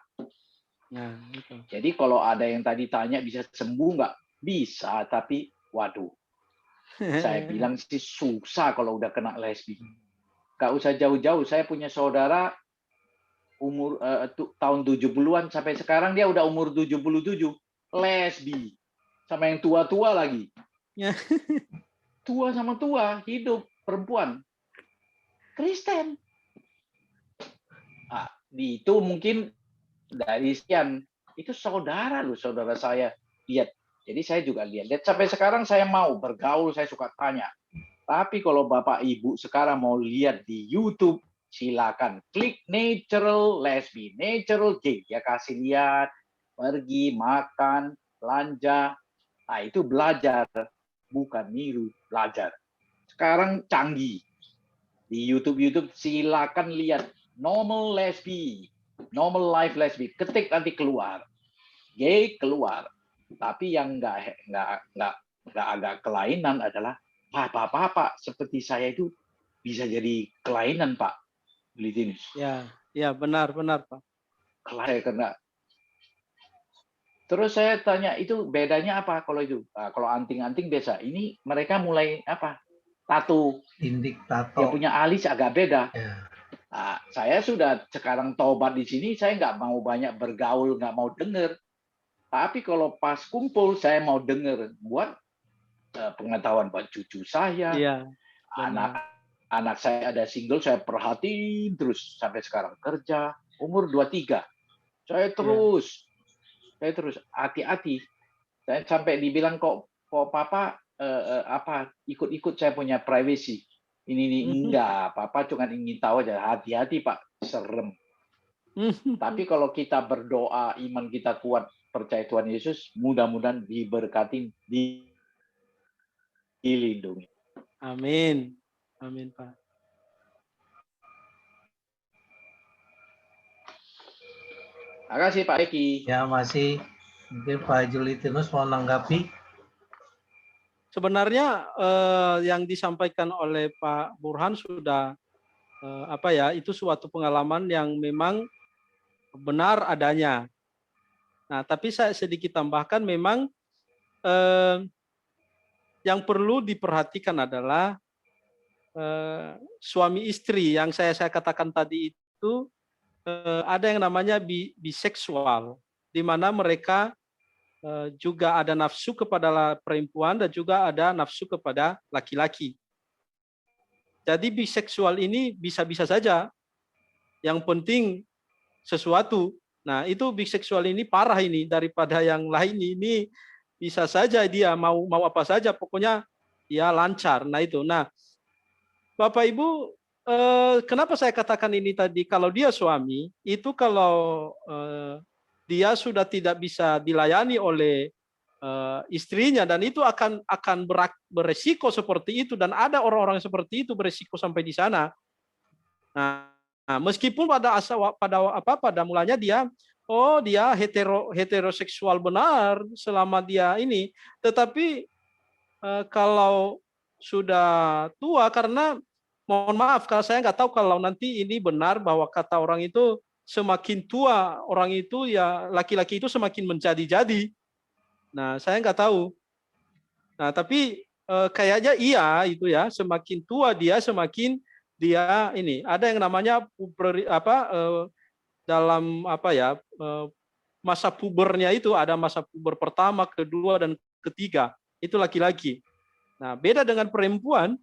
Jadi kalau ada yang tadi tanya bisa sembuh nggak? Bisa, tapi waduh. Saya bilang sih susah kalau udah kena lesbi. Nggak usah jauh-jauh. Saya punya saudara umur tahun 70-an sampai sekarang dia udah umur 77, lesbi. Sama yang tua-tua lagi. Tua sama tua, hidup perempuan. Kristen. Itu mungkin dari sekian. Itu saudara loh, saudara saya lihat. Jadi saya juga lihat. Sampai sekarang saya mau bergaul, saya suka tanya. Tapi kalau Bapak Ibu sekarang mau lihat di YouTube, silakan klik natural lesbi, natural gay. Ya kasih lihat, pergi, makan, belanja. Nah itu belajar, bukan niru, belajar. Sekarang canggih. Di YouTube silakan lihat normal lesbi, normal life lesbi. Ketik nanti keluar. Gay keluar. Tapi yang nggak agak kelainan adalah Pak, seperti saya itu bisa jadi kelainan, Pak. Yulistinus. Ya, benar, Pak. Karena terus saya tanya, itu bedanya apa kalau itu? Kalau anting-anting biasa. Ini mereka mulai apa? Tato. Indik tato. Dia punya alis agak beda. Ya. Saya sudah sekarang tobat di sini, saya nggak mau banyak bergaul, nggak mau dengar. Tapi kalau pas kumpul, saya mau dengar buat pengetahuan buat cucu saya, anak saya ada single, saya perhatiin terus sampai sekarang kerja umur 23, saya terus hati-hati. Saya sampai dibilang kok papa ikut-ikut saya punya privacy. Ini enggak, papa cuma ingin tahu aja. Hati-hati Pak, serem. Tapi kalau kita berdoa, iman kita kuat, percaya Tuhan Yesus, mudah-mudahan diberkati, dilindungi. Amin, Pak. Terima kasih Pak Eki. Ya, masih. Mungkin Pak Yulistinus mau menanggapi. Sebenarnya yang disampaikan oleh Pak Burhan sudah itu suatu pengalaman yang memang benar adanya. Nah, tapi saya sedikit tambahkan memang yang perlu diperhatikan adalah suami istri yang saya katakan tadi itu ada yang namanya biseksual, di mana mereka juga ada nafsu kepada perempuan dan juga ada nafsu kepada laki-laki. Jadi biseksual ini bisa-bisa saja. Yang penting sesuatu. Nah, itu biseksual ini parah ini daripada yang lain ini. Bisa saja dia mau apa saja, pokoknya ya lancar. Nah itu. Nah, Bapak Ibu, kenapa saya katakan ini tadi? Kalau dia suami, itu kalau dia sudah tidak bisa dilayani oleh istrinya, dan itu akan beresiko seperti itu, dan ada orang-orang seperti itu beresiko sampai di sana. Nah, meskipun pada mulanya dia heteroseksual benar selama dia ini, tetapi kalau sudah tua, karena mohon maaf kalau saya nggak tahu kalau nanti ini benar bahwa kata orang itu semakin tua orang itu ya laki-laki itu semakin menjadi-jadi. Nah, saya nggak tahu. Nah, tapi kayaknya iya itu ya, semakin tua dia semakin dia ini ada yang namanya dalam masa pubernya itu ada masa puber pertama, kedua dan ketiga. Itu laki-laki. Nah, beda dengan perempuan.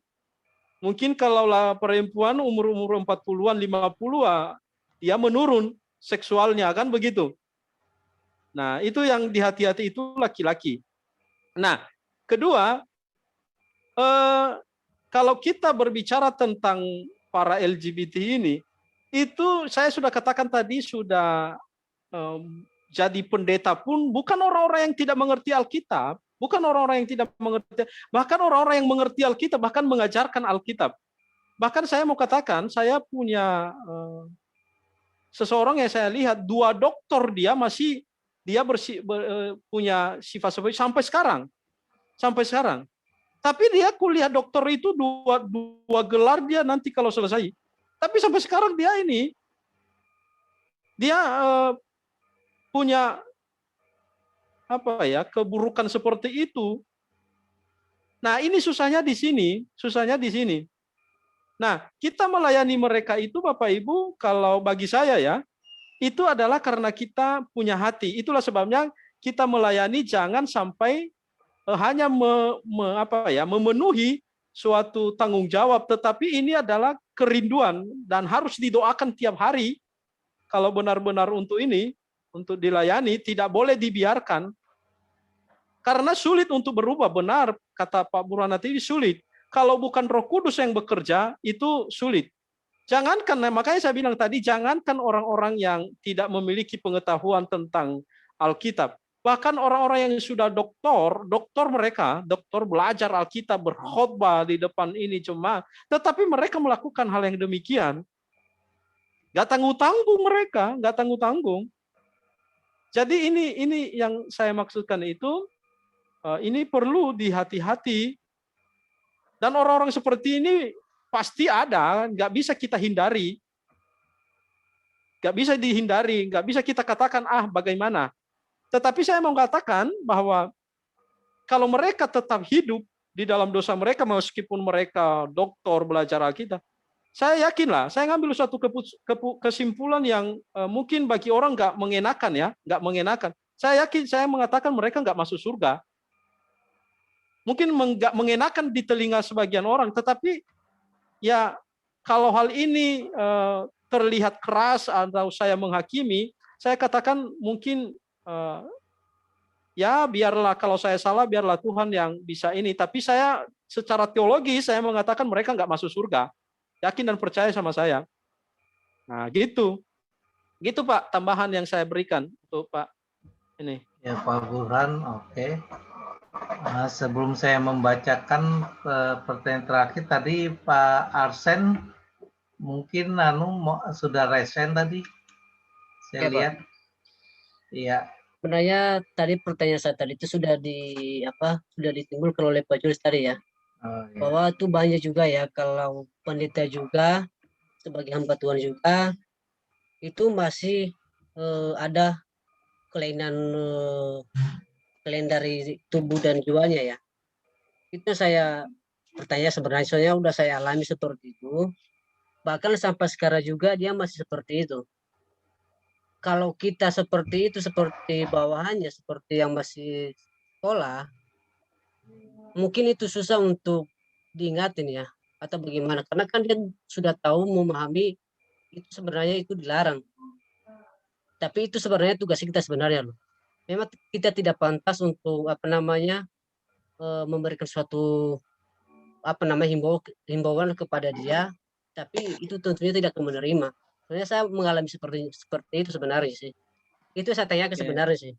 Mungkin kalau perempuan umur 40-an, 50-an, dia menurun seksualnya, kan begitu. Nah, itu yang dihati-hati itu laki-laki. Nah, kedua, kalau kita berbicara tentang para LGBT ini, itu saya sudah katakan tadi sudah jadi pendeta pun bukan orang-orang yang tidak mengerti Alkitab, bukan orang-orang yang tidak mengerti, bahkan orang-orang yang mengerti Alkitab, bahkan mengajarkan Alkitab. Bahkan saya mau katakan, saya punya seseorang yang saya lihat, 2 doktor dia masih punya sifat seperti sampai sekarang. Tapi dia kuliah dokter itu dua gelar dia nanti kalau selesai. Tapi sampai sekarang dia punya keburukan seperti itu. Nah, ini susahnya di sini. Nah, kita melayani mereka itu Bapak Ibu, kalau bagi saya ya, itu adalah karena kita punya hati. Itulah sebabnya kita melayani jangan sampai hanya memenuhi suatu tanggung jawab, tetapi ini adalah kerinduan dan harus didoakan tiap hari. Kalau benar-benar untuk dilayani, tidak boleh dibiarkan. Karena sulit untuk berubah, benar kata Pak Burhan tadi, sulit. Kalau bukan Roh Kudus yang bekerja, itu sulit. Jangankan, makanya saya bilang tadi, jangankan orang-orang yang tidak memiliki pengetahuan tentang Alkitab. Bahkan orang-orang yang sudah doktor mereka, doktor belajar Alkitab, berkhotbah di depan ini cuma, tetapi mereka melakukan hal yang demikian. Nggak tanggung-tanggung mereka, nggak tanggung-tanggung. Jadi ini yang saya maksudkan itu, ini perlu dihati-hati. Dan orang-orang seperti ini pasti ada, nggak bisa kita hindari. Nggak bisa dihindari, nggak bisa kita katakan, bagaimana. Tetapi saya mau katakan bahwa kalau mereka tetap hidup di dalam dosa mereka, meskipun mereka doktor belajar Alkitab, saya yakinlah, saya ngambil suatu kesimpulan yang mungkin bagi orang nggak mengenakan. Saya yakin, saya mengatakan mereka nggak masuk surga. Mungkin nggak mengenakan di telinga sebagian orang, tetapi ya kalau hal ini terlihat keras atau saya menghakimi, saya katakan mungkin ya biarlah, kalau saya salah biarlah Tuhan yang bisa ini. Tapi saya secara teologi saya mengatakan mereka nggak masuk surga. Yakin dan percaya sama saya. Nah gitu Pak tambahan yang saya berikan untuk Pak ini. Ya Pak Burhan, oke. Sebelum saya membacakan pertanyaan terakhir tadi Pak Arsen mungkin sudah resen tadi. Saya lihat. Iya. Sebenarnya tadi pertanyaan saya tadi itu sudah ditimbulkan oleh Pak Julius tadi ya. Iya. Bahwa itu banyak juga ya, kalau pendeta juga sebagai hamba Tuhan juga itu masih ada kelainan dari tubuh dan jiwanya ya. Itu saya bertanya sebenarnya, soalnya udah saya alami seperti itu. Bahkan sampai sekarang juga dia masih seperti itu. Kalau kita seperti itu, seperti bawahannya, seperti yang masih sekolah, mungkin itu susah untuk diingatin ya, atau bagaimana. Karena kan dia sudah tahu, memahami, itu sebenarnya itu dilarang. Tapi itu sebenarnya tugas kita sebenarnya loh. Memang kita tidak pantas untuk memberikan suatu himbauan kepada dia, tapi itu tentunya tidak akan menerima. Soalnya saya mengalami seperti itu sebenarnya sih. Itu saya tanyakan Oke. sebenarnya sih.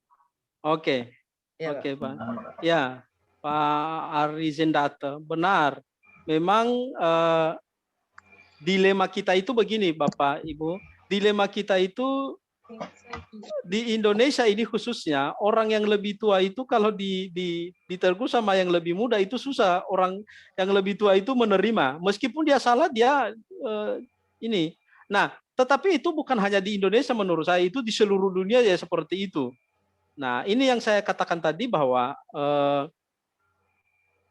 Oke, Ya, oke Pak. Ya, Pak Arizendata, benar. Memang dilema kita itu begini, Bapak, Ibu. Dilema kita itu di Indonesia ini khususnya, orang yang lebih tua itu kalau ditegur sama yang lebih muda itu susah. Orang yang lebih tua itu menerima, meskipun dia salah, dia ini. Nah, tetapi itu bukan hanya di Indonesia menurut saya, itu di seluruh dunia ya seperti itu. Nah, ini yang saya katakan tadi bahwa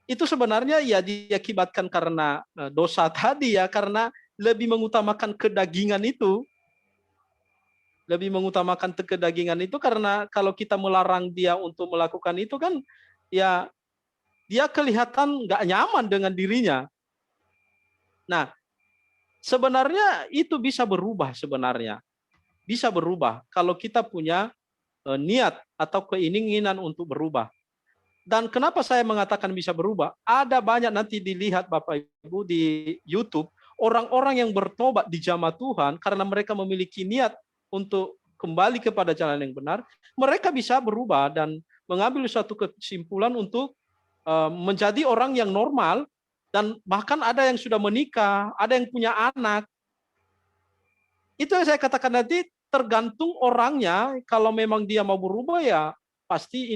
itu sebenarnya ya diakibatkan karena dosa tadi ya, karena lebih mengutamakan kedagingan itu. Lebih mengutamakan kedagingan itu, karena kalau kita melarang dia untuk melakukan itu kan ya dia kelihatan nggak nyaman dengan dirinya. Nah, sebenarnya itu bisa berubah sebenarnya. Bisa berubah kalau kita punya niat atau keinginan untuk berubah. Dan kenapa saya mengatakan bisa berubah? Ada banyak nanti dilihat Bapak Ibu di YouTube, orang-orang yang bertobat di jamaah Tuhan karena mereka memiliki niat untuk kembali kepada jalan yang benar, mereka bisa berubah dan mengambil suatu kesimpulan untuk menjadi orang yang normal, dan bahkan ada yang sudah menikah, ada yang punya anak. Itu yang saya katakan nanti tergantung orangnya. Kalau memang dia mau berubah ya pasti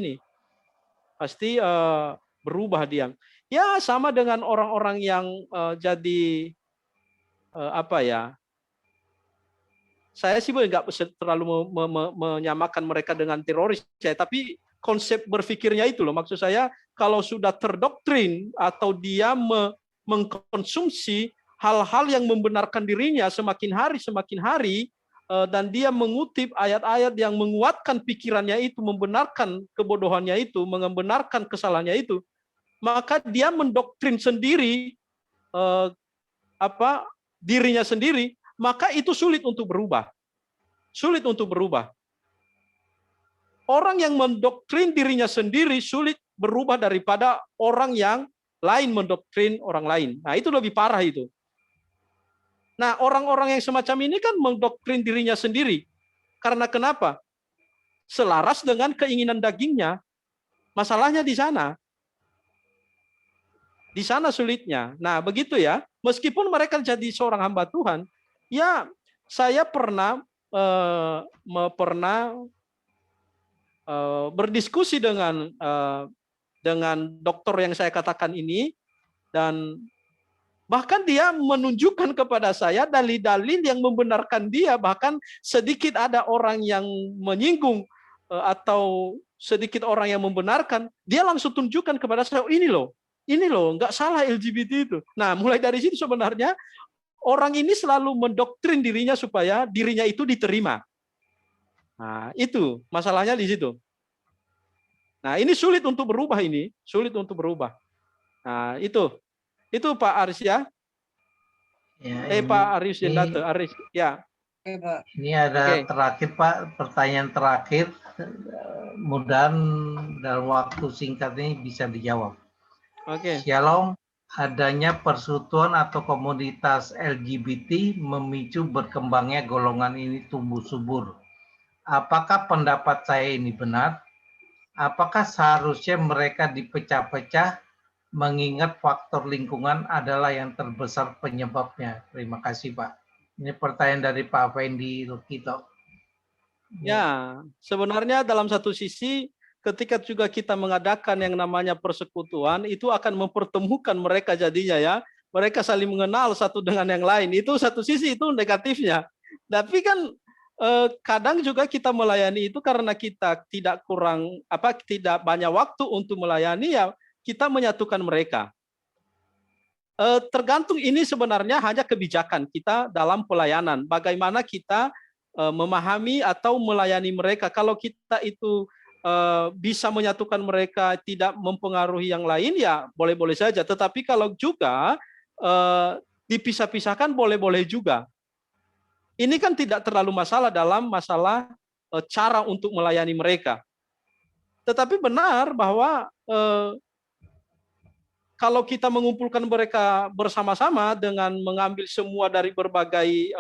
berubah dia. Ya sama dengan orang-orang yang jadi saya sih nggak terlalu menyamakan mereka dengan teroris ya, tapi konsep berpikirnya itu loh, maksud saya kalau sudah terdoktrin atau dia mengkonsumsi hal-hal yang membenarkan dirinya semakin hari dan dia mengutip ayat-ayat yang menguatkan pikirannya itu, membenarkan kebodohannya itu, membenarkan kesalahannya itu, maka dia mendoktrin sendiri dirinya sendiri, maka itu sulit untuk berubah. Sulit untuk berubah. Orang yang mendoktrin dirinya sendiri sulit berubah daripada orang yang lain mendoktrin orang lain. Nah, itu lebih parah itu. Nah, orang-orang yang semacam ini kan mendoktrin dirinya sendiri. Karena kenapa? Selaras dengan keinginan dagingnya. Masalahnya di sana. Di sana sulitnya. Nah, begitu ya. Meskipun mereka jadi seorang hamba Tuhan, ya, saya pernah berdiskusi dengan dokter yang saya katakan ini, dan bahkan dia menunjukkan kepada saya dalil-dalil yang membenarkan dia. Bahkan sedikit ada orang yang menyinggung atau sedikit orang yang membenarkan, dia langsung tunjukkan kepada saya, ini loh, nggak salah LGBT itu. Nah, mulai dari situ sebenarnya orang ini selalu mendoktrin dirinya supaya dirinya itu diterima. Nah, itu masalahnya di situ. Nah, ini sulit untuk berubah ini, sulit untuk berubah. Nah, itu Pak Aris ya. Pak Aris Jendata, Aris ya. Ini ada terakhir Pak, pertanyaan terakhir. Mudah-mudahan dalam waktu singkat ini bisa dijawab. Shalom. Adanya persekutuan atau komunitas LGBT memicu berkembangnya golongan ini tumbuh subur. Apakah pendapat saya ini benar? Apakah seharusnya mereka dipecah-pecah mengingat faktor lingkungan adalah yang terbesar penyebabnya? Terima kasih Pak. Ini pertanyaan dari Pak Fendi Lukito. Ya, sebenarnya dalam satu sisi ketika juga kita mengadakan yang namanya persekutuan, itu akan mempertemukan mereka jadinya ya. Mereka saling mengenal satu dengan yang lain. Itu satu sisi itu negatifnya. Tapi kan kadang juga kita melayani itu karena kita tidak banyak waktu untuk melayani ya, kita menyatukan mereka. Tergantung ini sebenarnya hanya kebijakan kita dalam pelayanan. Bagaimana kita memahami atau melayani mereka. Kalau kita itu bisa menyatukan mereka, tidak mempengaruhi yang lain, ya boleh-boleh saja. Tetapi kalau juga dipisah-pisahkan, boleh-boleh juga. Ini kan tidak terlalu masalah dalam masalah cara untuk melayani mereka. Tetapi benar bahwa kalau kita mengumpulkan mereka bersama-sama dengan mengambil semua dari berbagai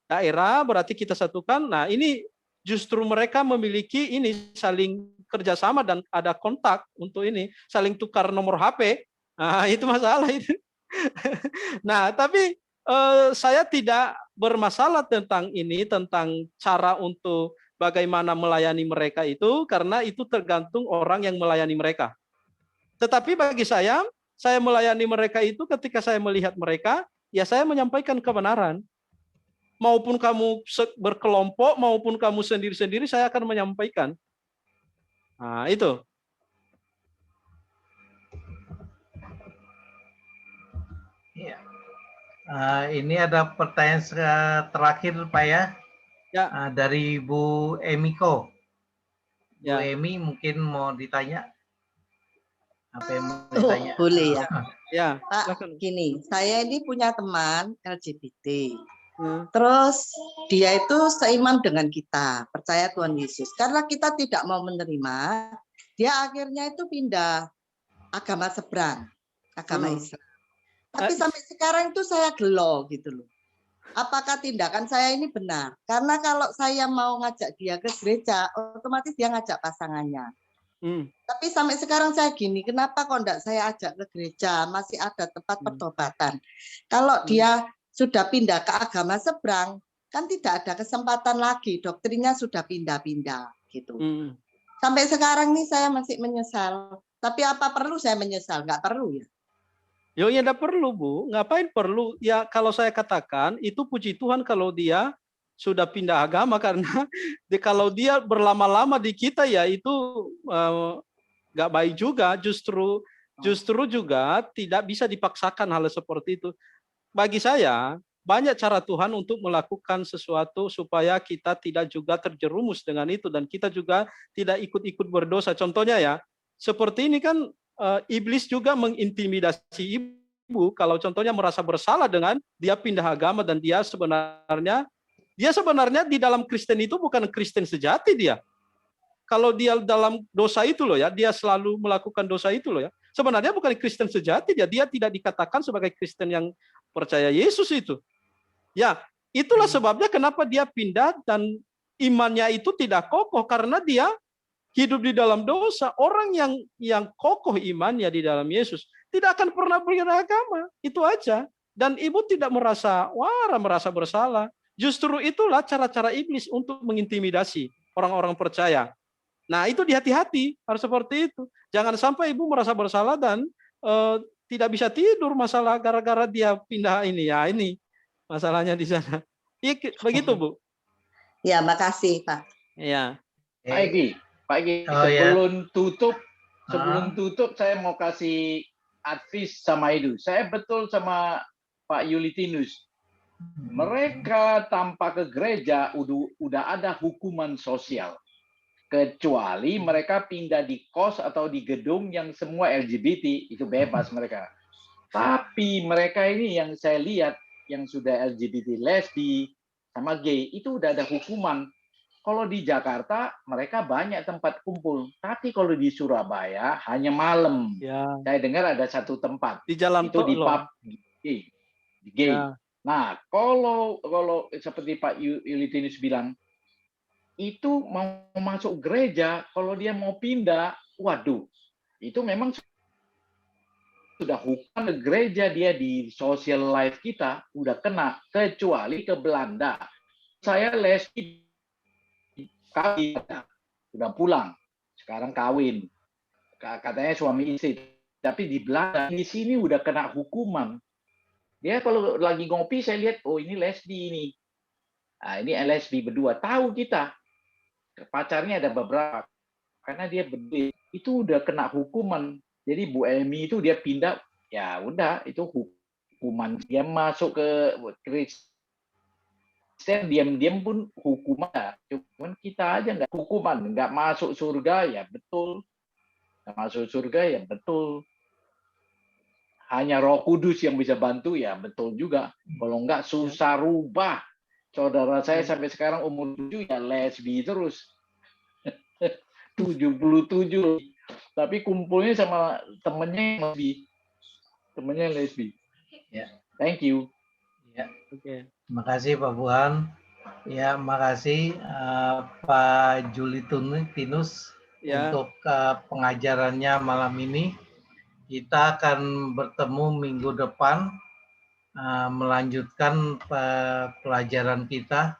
daerah, berarti kita satukan. Nah, ini justru mereka memiliki ini saling kerjasama dan ada kontak untuk ini, saling tukar nomor HP. Nah, itu masalah itu. Nah, tapi saya tidak bermasalah tentang ini, tentang cara untuk bagaimana melayani mereka itu, karena itu tergantung orang yang melayani mereka. Tetapi bagi saya melayani mereka itu ketika saya melihat mereka, ya saya menyampaikan kebenaran. Maupun kamu berkelompok, maupun kamu sendiri-sendiri, saya akan menyampaikan. Nah, itu. Ya. Ini ada pertanyaan terakhir, Pak ya. Ya. Dari Bu Emiko. Ya. Bu Emi mungkin mau ditanya. Apa yang mau ditanya? Boleh ya. Ya. Pak, gini, saya ini punya teman LGBT. Terus dia itu seiman dengan kita, percaya Tuhan Yesus. Karena kita tidak mau menerima, dia akhirnya itu pindah agama seberang, agama Islam. Tapi sampai sekarang itu saya gelo gitu loh. Apakah tindakan saya ini benar? Karena kalau saya mau ngajak dia ke gereja, otomatis dia ngajak pasangannya. Tapi sampai sekarang saya gini, kenapa kok enggak saya ajak ke gereja? Masih ada tempat pertobatan. Kalau dia sudah pindah ke agama seberang, kan tidak ada kesempatan lagi. Doktrinnya sudah pindah-pindah gitu. Sampai sekarang nih saya masih menyesal. Tapi apa perlu saya menyesal? Enggak perlu ya. Ya enggak perlu, Bu. Ngapain perlu? Ya kalau saya katakan, itu puji Tuhan kalau dia sudah pindah agama, karena kalau dia berlama-lama di kita, ya itu nggak baik juga. Justru juga tidak bisa dipaksakan hal seperti itu. Bagi saya, banyak cara Tuhan untuk melakukan sesuatu supaya kita tidak juga terjerumus dengan itu, dan kita juga tidak ikut-ikut berdosa. Contohnya ya, seperti ini kan iblis juga mengintimidasi ibu kalau contohnya merasa bersalah dengan dia pindah agama, dan dia sebenarnya di dalam Kristen itu bukan Kristen sejati dia. Kalau dia dalam dosa itu loh ya, dia selalu melakukan dosa itu loh ya. Sebenarnya bukan Kristen sejati dia tidak dikatakan sebagai Kristen yang percaya Yesus itu. Ya, itulah sebabnya kenapa dia pindah dan imannya itu tidak kokoh, karena dia hidup di dalam dosa. Orang yang kokoh imannya di dalam Yesus tidak akan pernah beragama. Itu aja. Dan ibu tidak merasa bersalah. Justru itulah cara-cara iblis untuk mengintimidasi orang-orang percaya. Nah, itu hati-hati, harus seperti itu. Jangan sampai ibu merasa bersalah dan tidak bisa tidur masalah gara-gara dia pindah ini. Ya, ini masalahnya di sana. Begitu, Bu. Ya, makasih, Pak. Ya. Pak Egi, sebelum tutup saya mau kasih advice sama Edu. Saya betul sama Pak Yulitinus. Mereka tanpa ke gereja udah ada hukuman sosial. Kecuali mereka pindah di kos atau di gedung yang semua LGBT, itu bebas mereka. Tapi mereka ini yang saya lihat, yang sudah LGBT, lesbi, sama gay, itu udah ada hukuman. Kalau di Jakarta, mereka banyak tempat kumpul. Tapi kalau di Surabaya, hanya malam. Ya. Saya dengar ada satu tempat. Di jalan itu di pub gay. Ya. Nah, kalau seperti Pak Yulitinus bilang, itu mau masuk gereja, kalau dia mau pindah, waduh, itu memang sudah hukuman ke gereja, dia di social life kita udah kena, kecuali ke Belanda. Saya lesbi kawin, sudah pulang, sekarang kawin, katanya suami istri, tapi di Belanda di sini udah kena hukuman. Dia kalau lagi ngopi saya lihat, oh ini lesbi ini, nah, ini lesbi berdua, tahu kita. Pacarnya ada beberapa, karena dia berdua itu udah kena hukuman. Jadi Bu Emi itu dia pindah, ya udah itu hukuman. Dia masuk ke Kristen, diam-diam pun hukuman. Cuman kita aja nggak hukuman, nggak masuk surga, ya betul. Nggak masuk surga, ya betul. Hanya Roh Kudus yang bisa bantu, ya betul juga. Kalau nggak susah rubah. Saudara saya sampai sekarang umur 7 ya lesbi terus. 77. Tapi kumpulnya sama temennya yang lesbi. Ya. Thank you. Ya. Oke. Terima kasih Pak Buhan. Ya, makasih Pak Juli Tinus Ya. untuk pengajarannya malam ini. Kita akan bertemu minggu depan melanjutkan pelajaran kita.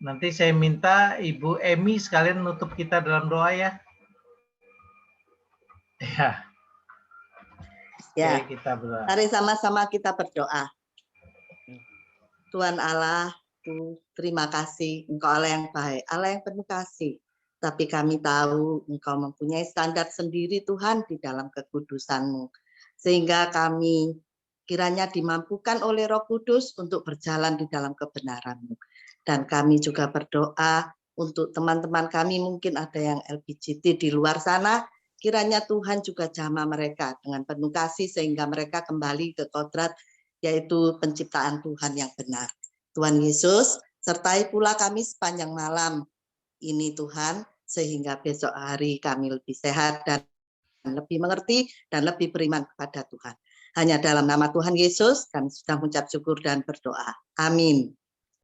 Nanti saya minta Ibu Emi sekalian nutup kita dalam doa ya. Ya. Ya, Oke, kita berdoa. mari sama-sama kita berdoa. Tuhan Allah, terima kasih. Engkau Allah yang baik, Allah yang penuh kasih. Tapi kami tahu Engkau mempunyai standar sendiri Tuhan di dalam kekudusan-Mu. Sehingga kami kiranya dimampukan oleh Roh Kudus untuk berjalan di dalam kebenaran-Mu. Dan kami juga berdoa untuk teman-teman kami, mungkin ada yang LGBT di luar sana, kiranya Tuhan juga jamah mereka dengan penuh kasih sehingga mereka kembali ke kodrat, yaitu penciptaan Tuhan yang benar. Tuhan Yesus, sertai pula kami sepanjang malam ini Tuhan, sehingga besok hari kami lebih sehat dan lebih mengerti dan lebih beriman kepada Tuhan. Hanya dalam nama Tuhan Yesus kami sudah mengucap syukur dan berdoa. Amin.